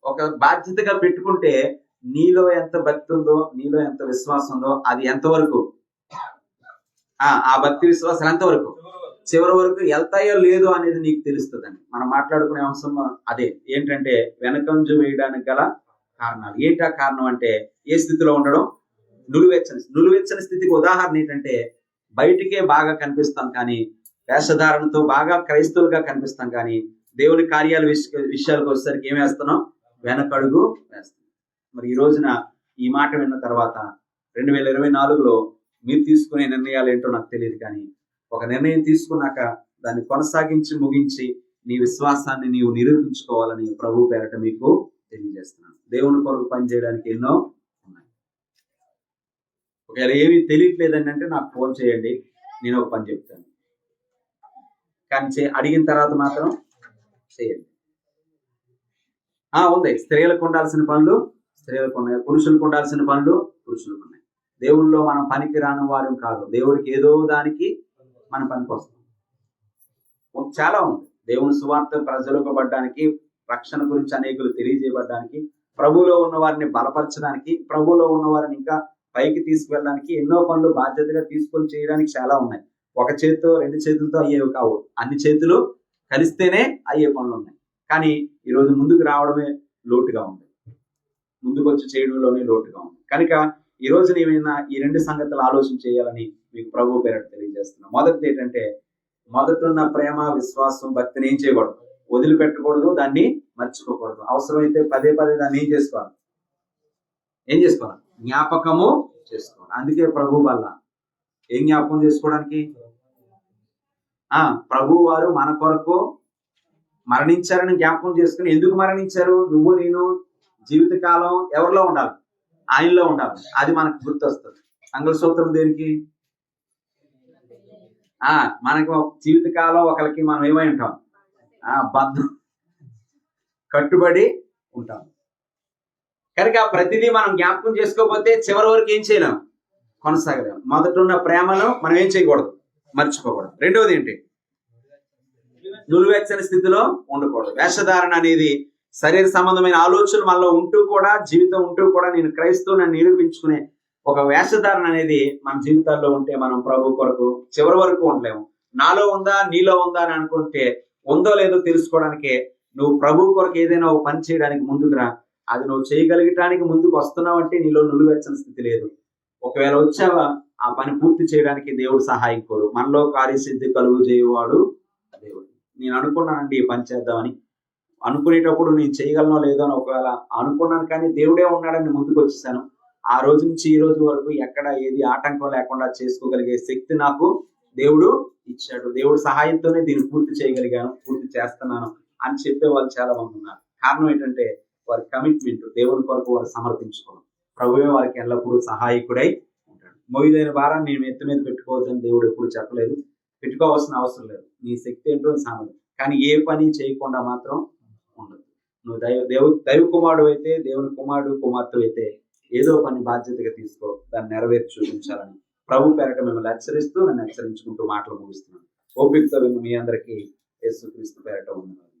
ఒక బాధ్యతగా పెట్టుకుంటే నీలో ఎంత భక్తి ఉందో, నీలో ఎంత విశ్వాసం ఉందో, అది ఎంతవరకు ఆ భక్తి విశ్వాసాలు ఎంతవరకు చివరి వరకు వెళ్తాయో లేదో అనేది నీకు తెలుస్తుందని మనం మాట్లాడుకునే అంశం అదే. ఏంటంటే వెనకంజు వేయడానికి గల కారణాలు. ఏంటా కారణం అంటే ఏ స్థితిలో ఉండడం? నులివెచ్చని స్థితికి ఉదాహరణ ఏంటంటే బయటికే బాగా కనిపిస్తాం కానీ, వేషధారణతో బాగా క్రైస్తవులుగా కనిపిస్తాం కానీ, దేవుని కార్యాల విషయాలకు వచ్చేసరికి ఏం వేస్తున్నాం? వెనకడుగు వేస్తాం. మరి ఈ రోజున ఈ మాట విన్న తర్వాత 2024లో మీరు తీసుకునే నిర్ణయాలు ఏంటో నాకు తెలియదు, కానీ ఒక నిర్ణయం తీసుకున్నాక దాన్ని కొనసాగించి ముగించి నీ విశ్వాసాన్ని నీవు నిరూపించుకోవాలని ప్రభు పేరట మీకు తెలియజేస్తున్నాను. దేవుని కొరకు పనిచేయడానికి ఎన్నో ఉన్నాయి. ఒకవేళ ఏమీ తెలియట్లేదని అంటే నాకు ఫోన్ చేయండి, నేను ఒక పని చెప్తాను. కానీ అడిగిన తర్వాత మాత్రం చేయండి. ఉంది, స్త్రీలకు ఉండాల్సిన పనులు స్త్రీలకు ఉన్నాయి, పురుషులకు ఉండాల్సిన పనులు పురుషులకు ఉన్నాయి. దేవుళ్ళలో మనం పనికి రాని వారు కాదు. దేవుడికి ఏదో దానికి మన పనికి వస్తాం. చాలా ఉంది. దేవుని సువార్త ప్రజలుపబడ్డానికి, రక్షణ గురించి అనేకులు తెలియజేయబడ్డానికి, ప్రభువులో ఉన్న వారిని బలపరచడానికి, ప్రభువులో ఉన్న వారిని ఇంకా పైకి తీసుకువెళ్ళడానికి ఎన్నో పనులు బాధ్యతగా తీసుకొని చేయడానికి చాలా ఉన్నాయి. ఒక చేతితో 2 చేతులతో అయ్యేవి కావు. అన్ని చేతులు కలిస్తేనే అయ్యే పనులు ఉన్నాయి. కానీ ఈరోజు ముందుకు రావడమే లోటుగా ఉంది, ముందుకు వచ్చి చేయడంలోనే లోటుగా ఉంది. కనుక ఈ రోజు నేమైనా ఈ 2 సంగతులు ఆలోచన చేయాలని మీకు ప్రభు పేరట తెలియజేస్తున్నాను. మొదటిది ఏంటంటే, మొదటున్న ప్రేమ, విశ్వాసం, భక్తిని ఏం చేయకూడదు? వదిలిపెట్టకూడదు, దాన్ని మర్చిపోకూడదు. అవసరమైతే పదే పదే దాన్ని ఏం చేసుకోవాలి జ్ఞాపకము చేసుకోవాలి. అందుకే ప్రభు వల్ల ఏం జ్ఞాపకం చేసుకోవడానికి ప్రభు వారు మన కొరకు మరణించారని జ్ఞాపకం చేసుకుని, ఎందుకు మరణించారు? నువ్వు నేను జీవితకాలం ఎవరిలో ఉండాలి? ఆయనలో ఉండాలి. అది మనకు గుర్తొస్తుంది. మంగళసూత్రం దేనికి? మనకు జీవితకాలం ఒకరికి మనం ఏమై ఉంటాం? బంధం కట్టుబడి ఉంటాం. కనుక ప్రతిదీ మనం జ్ఞాపకం చేసుకోకపోతే చివరి వరకు ఏం చేయలేం, కొనసాగలేం. మొదట ఉన్న ప్రేమను మనం ఏం చేయకూడదు, మర్చిపోకూడదు. రెండవది ఏంటి? నులివెచ్చని స్థితిలో ఉండకూడదు. వేషధారణ అనేది శరీర సంబంధమైన ఆలోచనలు మనలో ఉంటూ కూడా, జీవితం ఉంటూ కూడా నేను క్రైస్తవుని నిరూపించుకునే ఒక వేషధారణ అనేది మన జీవితాల్లో ఉంటే మనం ప్రభు కొరకు చివరి వరకు ఉండలేము. నాలో ఉందా నీలో ఉందా అని అనుకుంటే ఉందో లేదో తెలుసుకోవడానికి నువ్వు ప్రభు కొరకు ఏదైనా ఒక పని చేయడానికి ముందుకు రా. అది నువ్వు చేయగలిగటానికి ముందుకు వస్తున్నావు అంటే నీలో నులివెచ్చని స్థితి లేదు. ఒకవేళ వచ్చావా, ఆ పని పూర్తి చేయడానికి దేవుడు సహాయం కోరు. మనలో కార్యసిద్ధి కలుగు చేయవాడు దేవుడు. నేను అనుకున్నానండి ఈ పని చేద్దామని, అనుకునేటప్పుడు నేను చేయగలనో లేదో అని ఒకవేళ అనుకున్నాను, కానీ దేవుడే ఉన్నాడని ముందుకు వచ్చేసాను. ఆ రోజు నుంచి ఈ రోజు వరకు ఎక్కడ ఏది ఆటంకం లేకుండా చేసుకోగలిగే శక్తి నాకు దేవుడు ఇచ్చాడు. దేవుడు సహాయంతోనే దీన్ని పూర్తి చేయగలిగాను, పూర్తి చేస్తున్నాను అని చెప్పే వాళ్ళు చాలా మంది ఉన్నారు. కారణం ఏంటంటే వారి కమిట్మెంట్, దేవుని కొరకు వారు సమర్పించుకోవడం. ప్రభువే వారికి ఎల్లప్పుడూ సహాయకుడై ఉంటాడు. మోయిదైన భారాన్ని నేను ఎత్తి మీద పెట్టుకోవద్దని దేవుడు ఎప్పుడు చెప్పలేదు. పెట్టుకోవాల్సిన అవసరం లేదు. నీ శక్తి ఏంటో సామర్థ్యం, కానీ ఏ పని చేయకుండా మాత్రం ఉండదు. నువ్వు దైవ కుమారుడు అయితే, దేవుని కుమార్తె అయితే ఏదో పని బాధ్యతగా తీసుకో, దాన్ని నెరవేర్చి చూపించాలని ప్రభు పేరట మిమ్మల్ని హెచ్చరిస్తూ, నన్ను హెచ్చరించుకుంటూ మాటలు ముగిస్తున్నాను. ఓపికతో విన్న మీ అందరికీ యేసుక్రీస్తు పేరట వందనాలు.